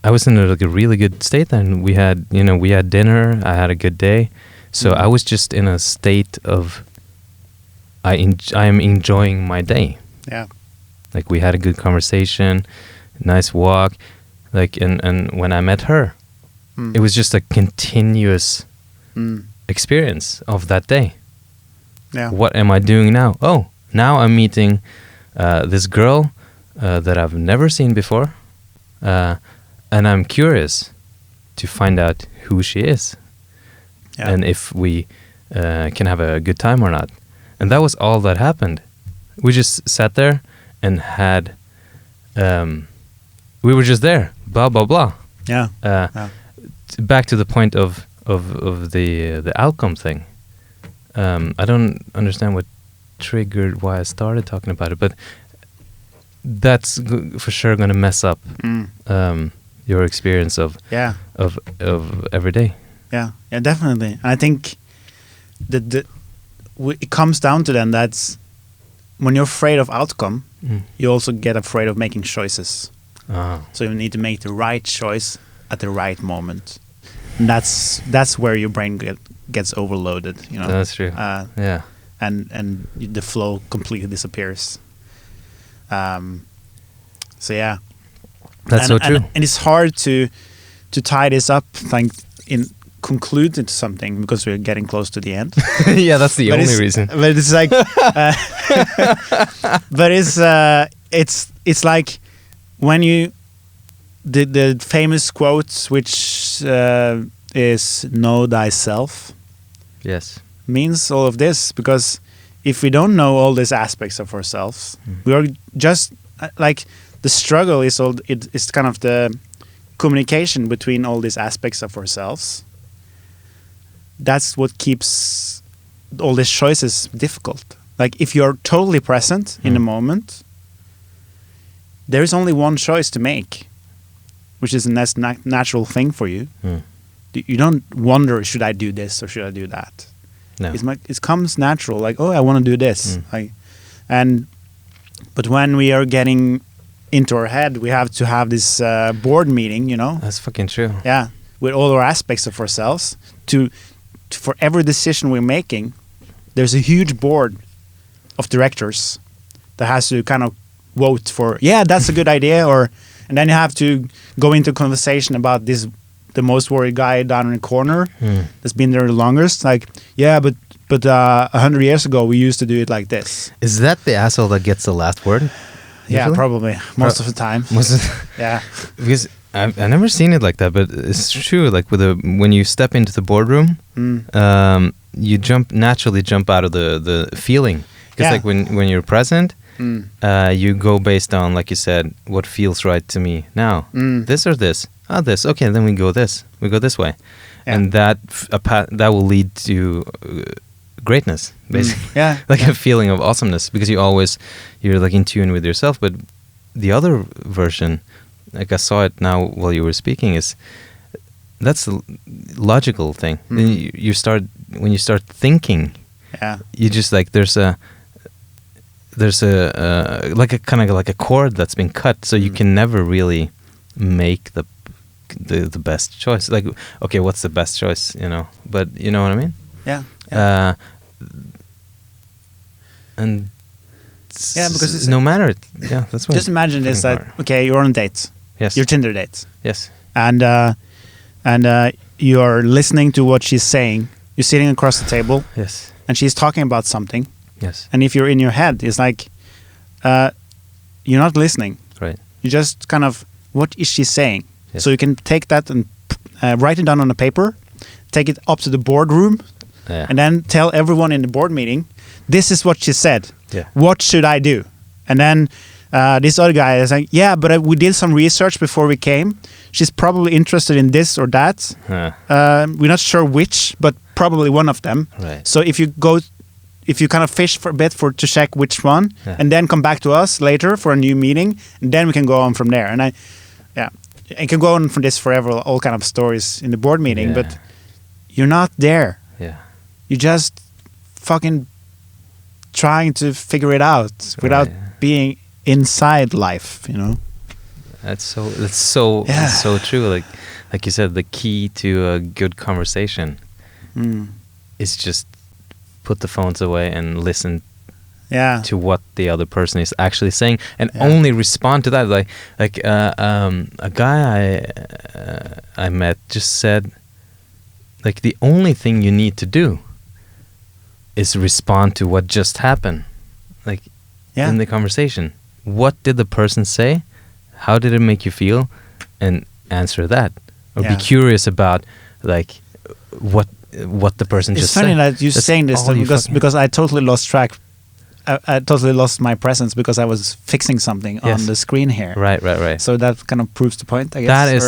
I was in a really good state then. We had dinner. I had a good day, so I was just in a state of I am enjoying my day. Yeah, like we had a good conversation, nice walk, like and when I met her, it was just a continuous experience of that day. Yeah. What am I doing now? Oh, now I'm meeting this girl that I've never seen before, and I'm curious to find out who she is, and if we can have a good time or not. And that was all that happened. We just sat there and had, we were just there, blah blah blah. Yeah. Back to the point of the outcome thing. I don't understand what triggered why I started talking about it, but that's for sure going to mess up your experience of every day. Yeah, definitely. And I think that it comes down to then that's when you're afraid of outcome, you also get afraid of making choices. So you need to make the right choice at the right moment. And that's where your brain gets overloaded. That's true. Yeah. And the flow completely disappears. So yeah. That's so true. And it's hard to tie this up, conclude into something because we're getting close to the end. Yeah, that's the only reason. But it's like, but it's like when you the famous quote, which is "Know thyself." Yes, means all of this, because if we don't know all these aspects of ourselves, we are just like the struggle is all. It's kind of the communication between all these aspects of ourselves. That's what keeps all these choices difficult. Like if you're totally present in the moment, there is only one choice to make, which is a natural thing for you. You don't wonder, should I do this or should I do that? No. It comes natural, like, oh, I want to do this. But when we are getting into our head, we have to have this board meeting, That's fucking true. Yeah, with all our aspects of ourselves. For every decision we're making, there's a huge board of directors that has to kind of vote for, that's a good idea, and then you have to go into conversation about the most worried guy down in the corner that's been there the longest. Like, but 100 years ago we used to do it like this. Is that the asshole that gets the last word? Yeah, usually? probably most of the time. Yeah, because I've never seen it like that, but it's true. Like when you step into the boardroom, you naturally jump out of the feeling. Because like when you're present, you go based on, like you said, what feels right to me now. This or this? This. Okay, then we go this way, and that will lead to greatness, basically. A feeling of awesomeness, because you're like in tune with yourself. But the other version, like I saw it now while you were speaking, that's the logical thing. Then when you start thinking, you just like there's a like a kind of like a cord that's been cut, so you can never really make the best choice. Like, okay, what's the best choice? But you know what I mean? Yeah. And because it's no matter. That's what. Just imagine this: that okay, you're on a date. Yes. Your Tinder date. Yes. And you're listening to what she's saying. You're sitting across the table. Yes. And she's talking about something. Yes. And if you're in your head, it's like you're not listening. Right. You just kind of, what is she saying? Yes. So you can take that and write it down on a paper, take it up to the boardroom, and then tell everyone in the board meeting, this is what she said. Yeah. What should I do? And then this other guy is like, but we did some research before we came. She's probably interested in this or that. We're not sure which, but probably one of them. Right. So if you kind of fish for a bit to check which one, and then come back to us later for a new meeting, and then we can go on from there. And I can go on from this forever, all kind of stories in the board meeting, but you're not there. Yeah. You're just fucking trying to figure it out without being inside life, you know. That's so true. Like you said, the key to a good conversation is just put the phones away and listen to what the other person is actually saying, and only respond to that. Like a guy I met just said, like, the only thing you need to do is respond to what just happened, like in the conversation. What did the person say? How did it make you feel? And answer that, or be curious about like what the person just said. It's funny that you're saying this because I totally lost track. I totally lost my presence because I was fixing something on the screen here. Right. So that kind of proves the point, I guess. That is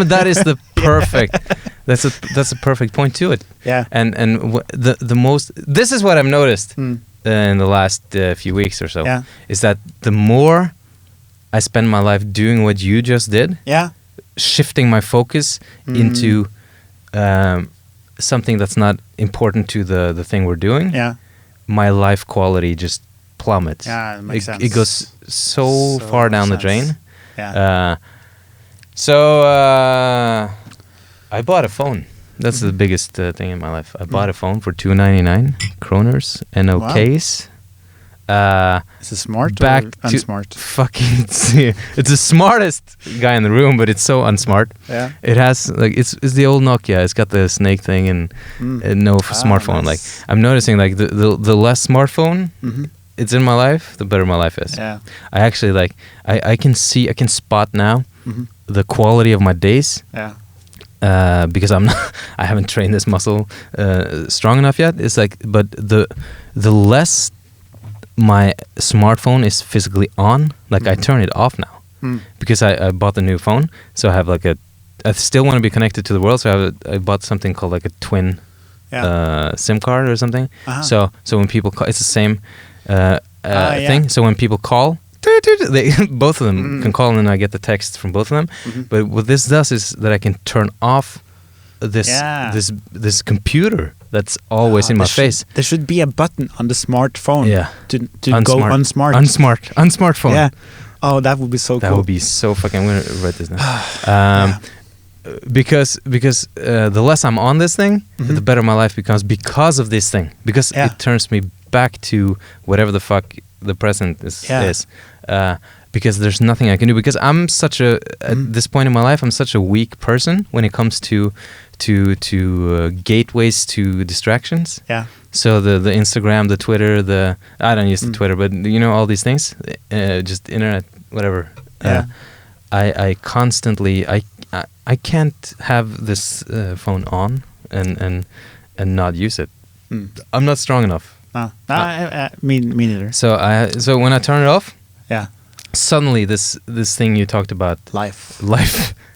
that is the perfect. That's a perfect point to it. Yeah. And the most. This is what I've noticed in the last few weeks or so. Yeah. Is that the more I spend my life doing what you just did. Yeah. Shifting my focus into something that's not important to the thing we're doing. Yeah. My life quality just plummets. Yeah, it makes sense. It goes so far down the drain. Yeah. I bought a phone. That's the biggest thing in my life. I bought a phone for 299 kroners and no case. Is it smart back or to unsmart? Fucking, it's the smartest guy in the room, but it's so unsmart. Yeah. It has like it's the old Nokia. It's got the snake thing and no smartphone. Nice. Like I'm noticing, like the less smartphone it's in my life, the better my life is. Yeah. I actually like I can spot now the quality of my days. Yeah. Because I haven't trained this muscle strong enough yet. It's like, but the less my smartphone is physically on, like I turn it off now because I bought the new phone, so I have like I still want to be connected to the world, so I bought something called like a twin SIM card or something. So when people call, it's the same thing. So when people call, they both of them can call, and then I get the text from both of them. But what this does is that I can turn off this computer that's always in my face. There should be a button on the smartphone to go unsmart. Unsmart phone. Yeah. Oh, that would be so cool. That would be so fucking. I'm gonna write this down. Because the less I'm on this thing, the better my life becomes because of this thing. Because it turns me back to whatever the fuck the present is. Because there's nothing I can do. Because I'm such a at this point in my life, I'm such a weak person when it comes to gateways to distractions. Yeah. So the Instagram, the Twitter, I don't use the Twitter, but you know, all these things, just internet, whatever. Yeah. I constantly I can't have this phone on and not use it. I'm not strong enough. Me neither. So when I turn it off, suddenly this thing you talked about, life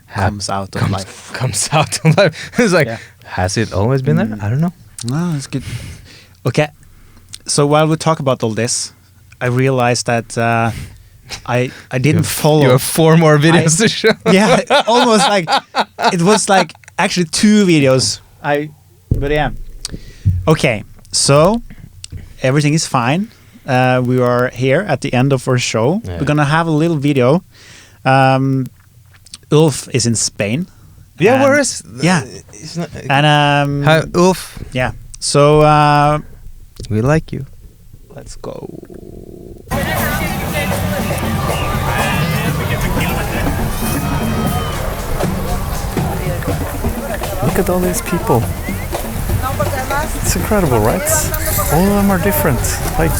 comes out of life. Comes out of life. It's like, has it always been there? I don't know. No, that's good. Okay, so while we talk about all this, I realized that I didn't follow. You have 4 more videos to show. Yeah, almost like it was like actually 2 videos. But yeah. Okay, so everything is fine. We are here at the end of our show. Yeah. We're gonna have a little video. Ulf is in Spain. Yeah, where is? Yeah, and hi, Ulf. Yeah, so we like you. Let's go. Look at all these people. It's incredible, right? All of them are different. Like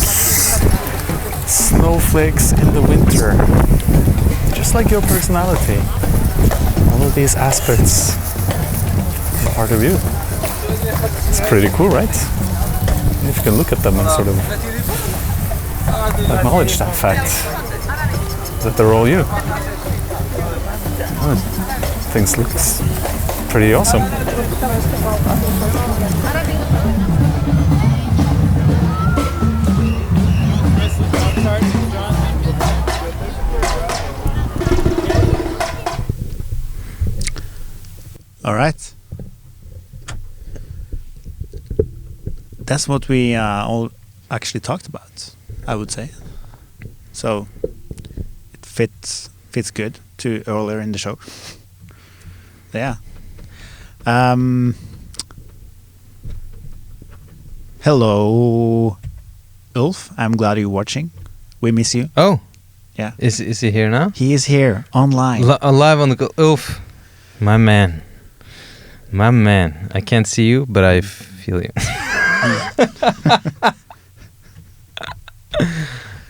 snowflakes in the winter. Just like your personality. All of these aspects are part of you. It's pretty cool, right? And if you can look at them and sort of acknowledge that fact that they're all you. Oh, things look pretty awesome. All right. That's what we all actually talked about, I would say. So it fits good to earlier in the show. Yeah. Hello, Ulf. I'm glad you're watching. We miss you. Oh, yeah. Is he here now? He is here online. Live on the go. Ulf, my man. I can't see you, but I feel you. Yes.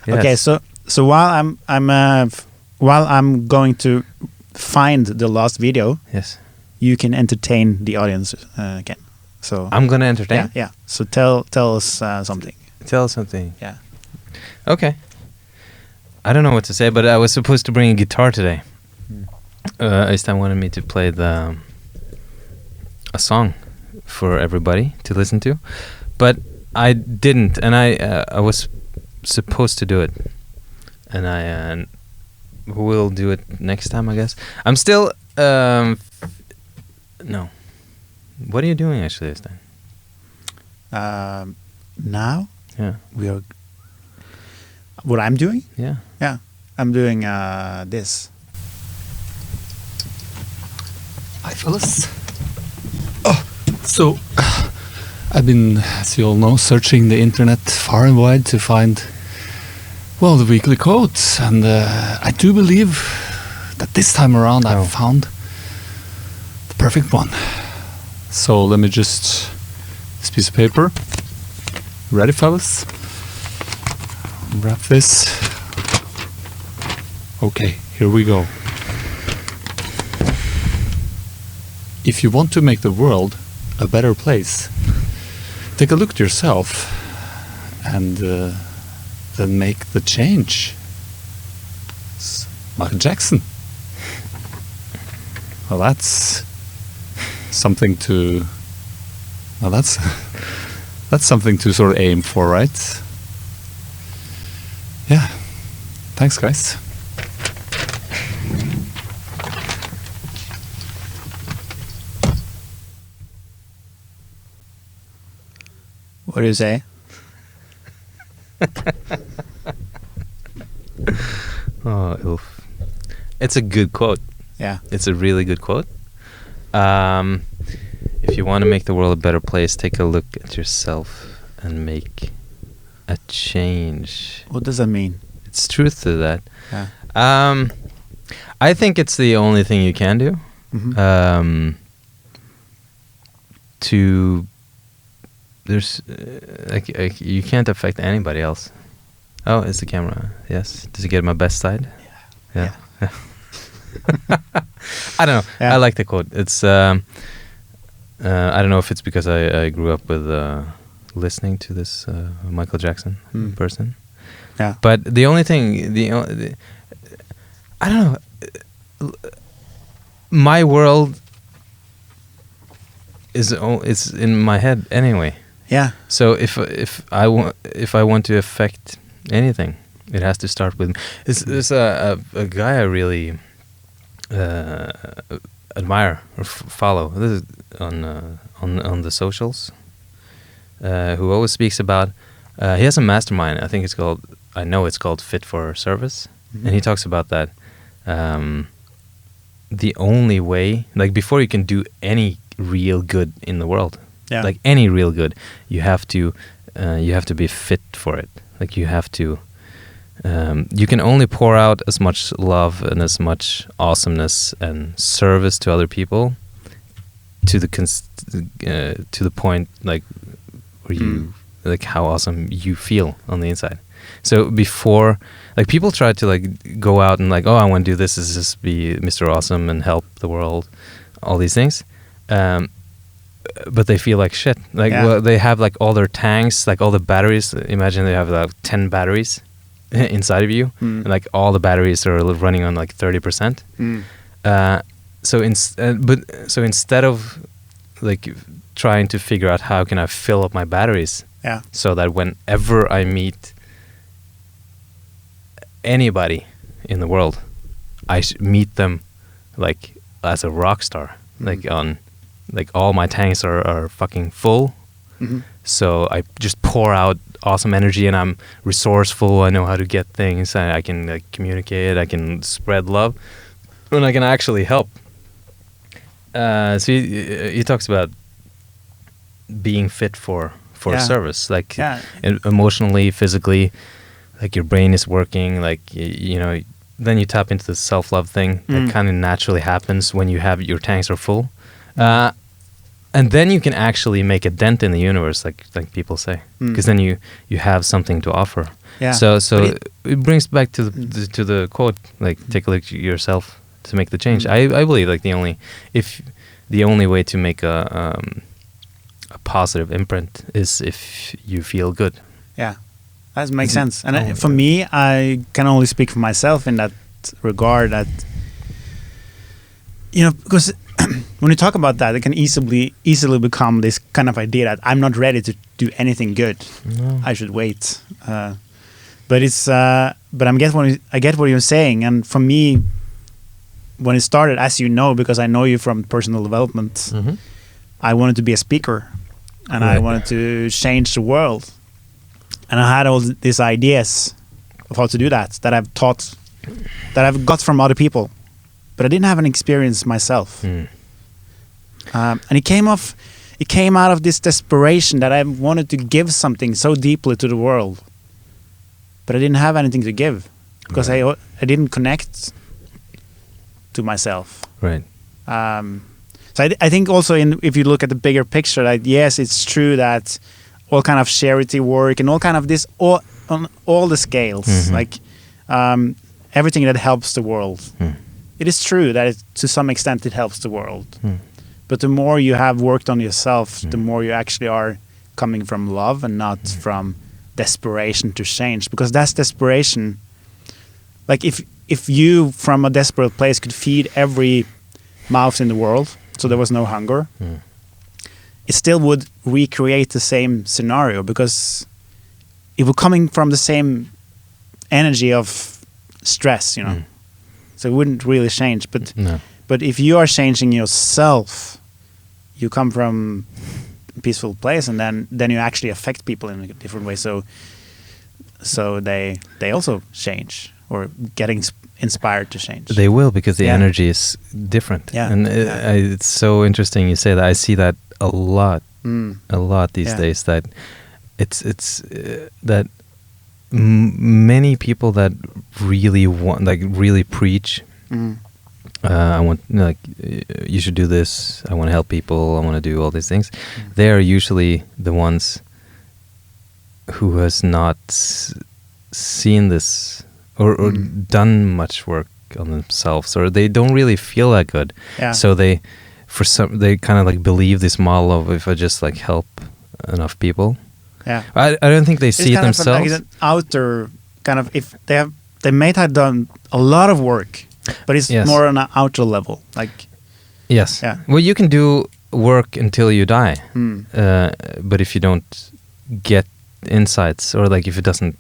Okay, so while I'm going to find the last video, yes, you can entertain the audience again. So I'm gonna entertain. Yeah. So tell us something. Tell us something. Yeah. Okay. I don't know what to say, but I was supposed to bring a guitar today. Øystein wanted me to play a song for everybody to listen to, but I didn't, and I was supposed to do it, and I will do it next time, I guess. I'm still no. What are you doing actually, Øystein? Now? Yeah. We are. What I'm doing? Yeah. Yeah. I'm doing this. Hi, fellas. So, I've been, as you all know, searching the internet far and wide to find, well, the weekly quotes, and I do believe that this time around I've found the perfect one. So let me just, this piece of paper, ready, fellas? Wrap this. Okay, here we go. If you want to make the world a better place, take a look at yourself and then make the change. It's Michael Jackson. Well, that's something to. Well, that's something to sort of aim for, right? Yeah. Thanks, guys. What do you say? Oh, Ulf. It's a good quote. Yeah. It's a really good quote. If you want to make the world a better place, take a look at yourself and make a change. What does that mean? It's truth to that. Yeah. I think it's the only thing you can do. Mm-hmm. There's like you can't affect anybody else. Oh, it's the camera. Yes. Does it get my best side? Yeah. I don't know. Yeah. I like the quote. It's I don't know if it's because I grew up with listening to this Michael Jackson person. Yeah. But the only thing, I don't know. My world is in my head anyway. Yeah. So if I want to affect anything, it has to start with. There's a guy I really admire or follow. This is on the socials. Who always speaks about. He has a mastermind. I think it's called. I know it's called Fit for Service, and he talks about that. The only way, like before you can do any real good in the world, like any real good, you have to be fit for it. Like you have to. You can only pour out as much love and as much awesomeness and service to other people to the point like where you like how awesome you feel on the inside. So before, like people try to like go out and like, oh, I want to do this, is just be Mr. Awesome and help the world, all these things. But they feel like shit. Like well, they have like all their tanks, like all the batteries. Imagine they have like 10 batteries inside of you, and like all the batteries are running on like 30%. So instead of like trying to figure out how can I fill up my batteries, so that whenever I meet anybody in the world, I meet them like as a rock star. like all my tanks are fucking full. So I just pour out awesome energy, and I'm resourceful. I know how to get things. I can like communicate. I can spread love, and I can actually help. So he talks about being fit for service, like emotionally, physically, like your brain is working, like you know. Then you tap into the self-love thing that kind of naturally happens when you have your tanks are full. And then you can actually make a dent in the universe, like people say, because then you have something to offer. Yeah. So it brings back to the quote, like take a look at yourself to make the change. I believe like the only way to make a positive imprint is if you feel good. Yeah, that makes sense. And for me, I can only speak for myself in that regard. That because. When you talk about that, it can easily become this kind of idea that I'm not ready to do anything good. No. I should wait. But I get what you're saying. And for me, when it started, as you know, because I know you from personal development, I wanted to be a speaker, and I wanted to change the world. And I had all these ideas of how to do that I've got from other people. But I didn't have an experience myself, and it came out of this desperation that I wanted to give something so deeply to the world, but I didn't have anything to give because I didn't connect to myself. Right. So I think also if you look at the bigger picture, like yes, it's true that all kind of charity work and all kind of this on all the scales, like everything that helps the world. It is true that to some extent it helps the world. But the more you have worked on yourself, the more you actually are coming from love and not from desperation to change. Because that's desperation. Like if you from a desperate place could feed every mouth in the world, so there was no hunger, it still would recreate the same scenario because it was coming from the same energy of stress, So it wouldn't really change. But if you are changing yourself, you come from a peaceful place, and then you actually affect people in a different way. So they also change or getting inspired to change. They will, because the energy is different. Yeah. And it's so interesting you say that. I see that a lot these days. That it's that. Many people that really want, like really preach, I want, you should do this, I want to help people, I want to do all these things. They are usually the ones who has not seen this or done much work on themselves, or they don't really feel that good. So they kind of like believe this model of, if I just like help enough people. I don't think they see it themselves. It's an outer kind of, if they might have done a lot of work, but it's more on an outer level. Like well, you can do work until you die, but if you don't get insights, or like if it doesn't,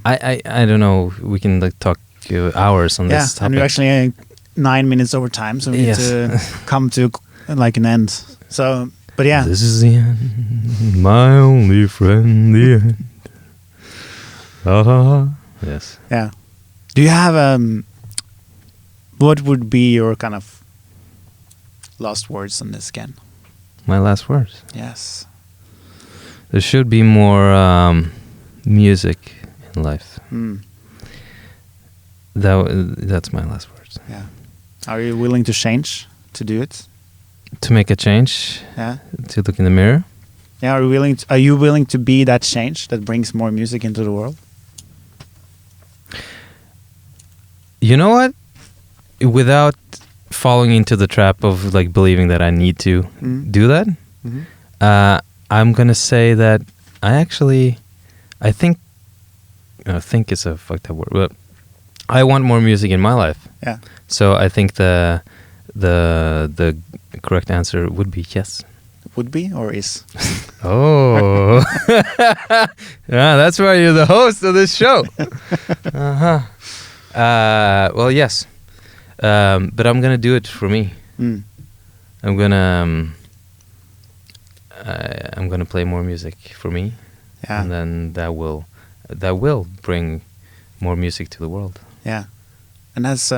I don't know. We can like talk hours on this topic. And we're actually 9 minutes over time, so we need to come to like an end. So. But this is the end, my only friend, the end. Yes. Yeah. Do you have what would be your kind of last words on this, Ken? My last words? Yes. There should be more music in life. That's my last words. Yeah. Are you willing to change to do it? To make a change, to look in the mirror. Yeah, are you willing to be that change that brings more music into the world? You know what? Without falling into the trap of like believing that I need to do that, I'm gonna say that I think it's a fucked up word, but I want more music in my life. Yeah. So I think the correct answer would be yes. Would be or is? Oh. Yeah, that's why you're the host of this show. Well, yes. But I'm going to do it for me. I'm gonna play more music for me, and then that will bring more music to the world. Yeah, and that's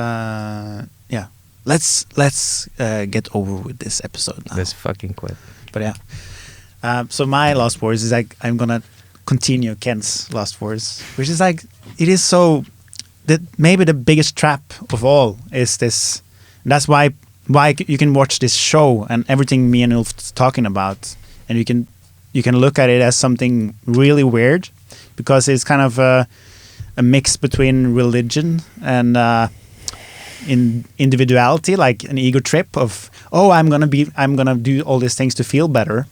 Let's get over with this episode now. Let's fucking quit. But yeah, so my last words is like I'm gonna continue Ken's last words, which is like it is so that maybe the biggest trap of all is this. And that's why you can watch this show and everything me and Ulf's talking about, and you can look at it as something really weird, because it's kind of a mix between religion and in individuality, like an ego trip of, oh, I'm gonna do all these things to feel better.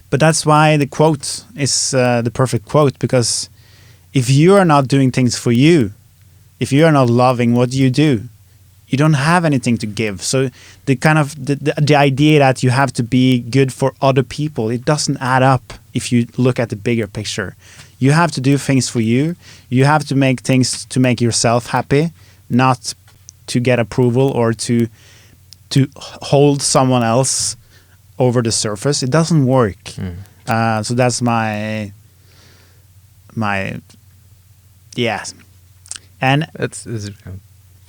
But that's why the quote is the perfect quote, because if you are not doing things for you, if you are not loving what you do, you don't have anything to give. So the kind of the idea that you have to be good for other people, it doesn't add up if you look at the bigger picture. You have to do things for you. You have to make things to make yourself happy, not to get approval or to hold someone else over the surface. It doesn't work. So that's my yeah. And it's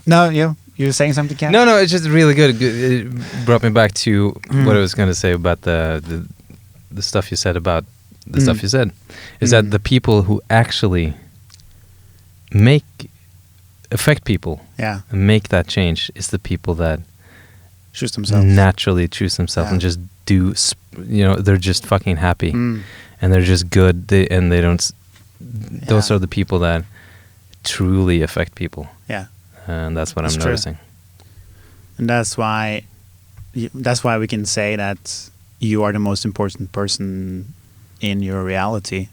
no, you're saying something, Ken? No, it's just really good. It brought me back to what I was going to say about the stuff you said about the stuff you said. Is that the people who actually affect people, and make that change, is the people that choose themselves, naturally choose themselves, and just do. They're just fucking happy, and they're just good. They don't. Those are the people that truly affect people. Yeah. And that's what I'm noticing. And that's why we can say that you are the most important person in your reality,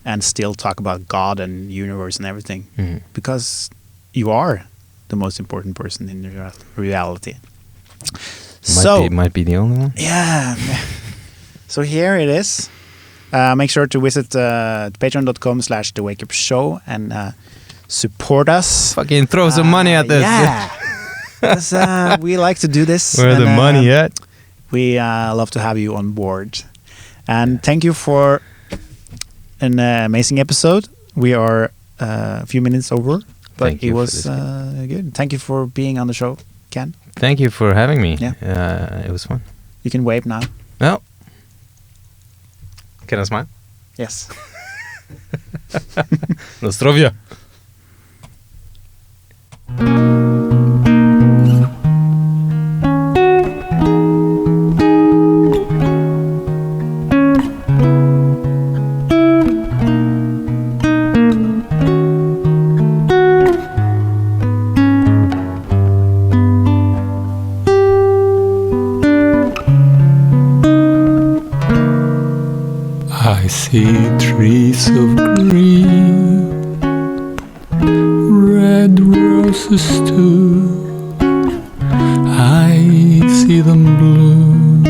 and still talk about God and universe and everything, because you are the most important person in your reality. Might be the only one. Yeah. So here it is. Make sure to visit patreon.com/thewakeupshow and support us. Fucking throw some money at this. Yeah. Because we like to do this. Where the money at? We love to have you on board. And thank you for an amazing episode. We are a few minutes over, but it was good. Thank you for being on the show, Ken. Thank you for having me. Yeah. It was fun. You can wave now. No. Can I smile? Yes. Na zdrowie. I see trees of green, red roses too. I see them bloom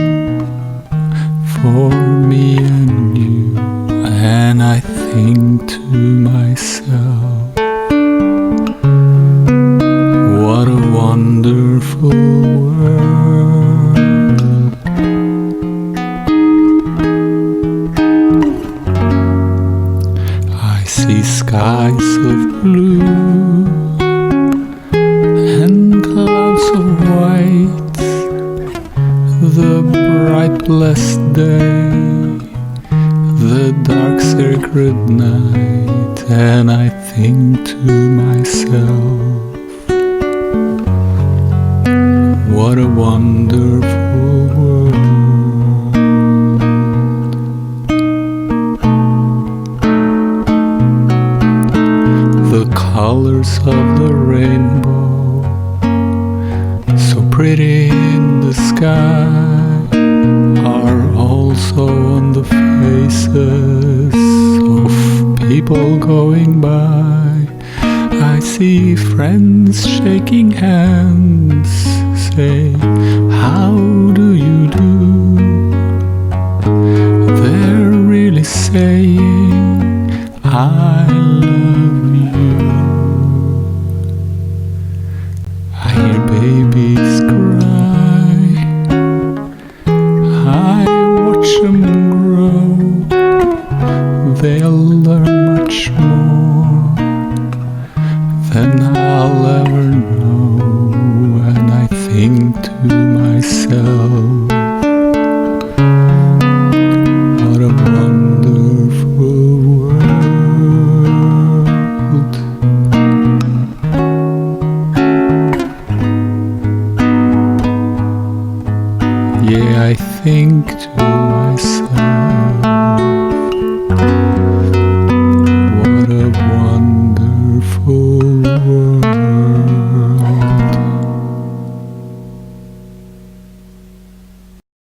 for me and you, and I think to myself, what a wonderful world. See skies of blue and clouds of white, the bright blessed day, the dark sacred night, and I think to myself, what a wonderful world. Colors of the rainbow, so pretty in the sky, are also on the faces of people going by. I see friends shaking hands, say, how do you do? They're really saying, I love you. I hear babies cry, think too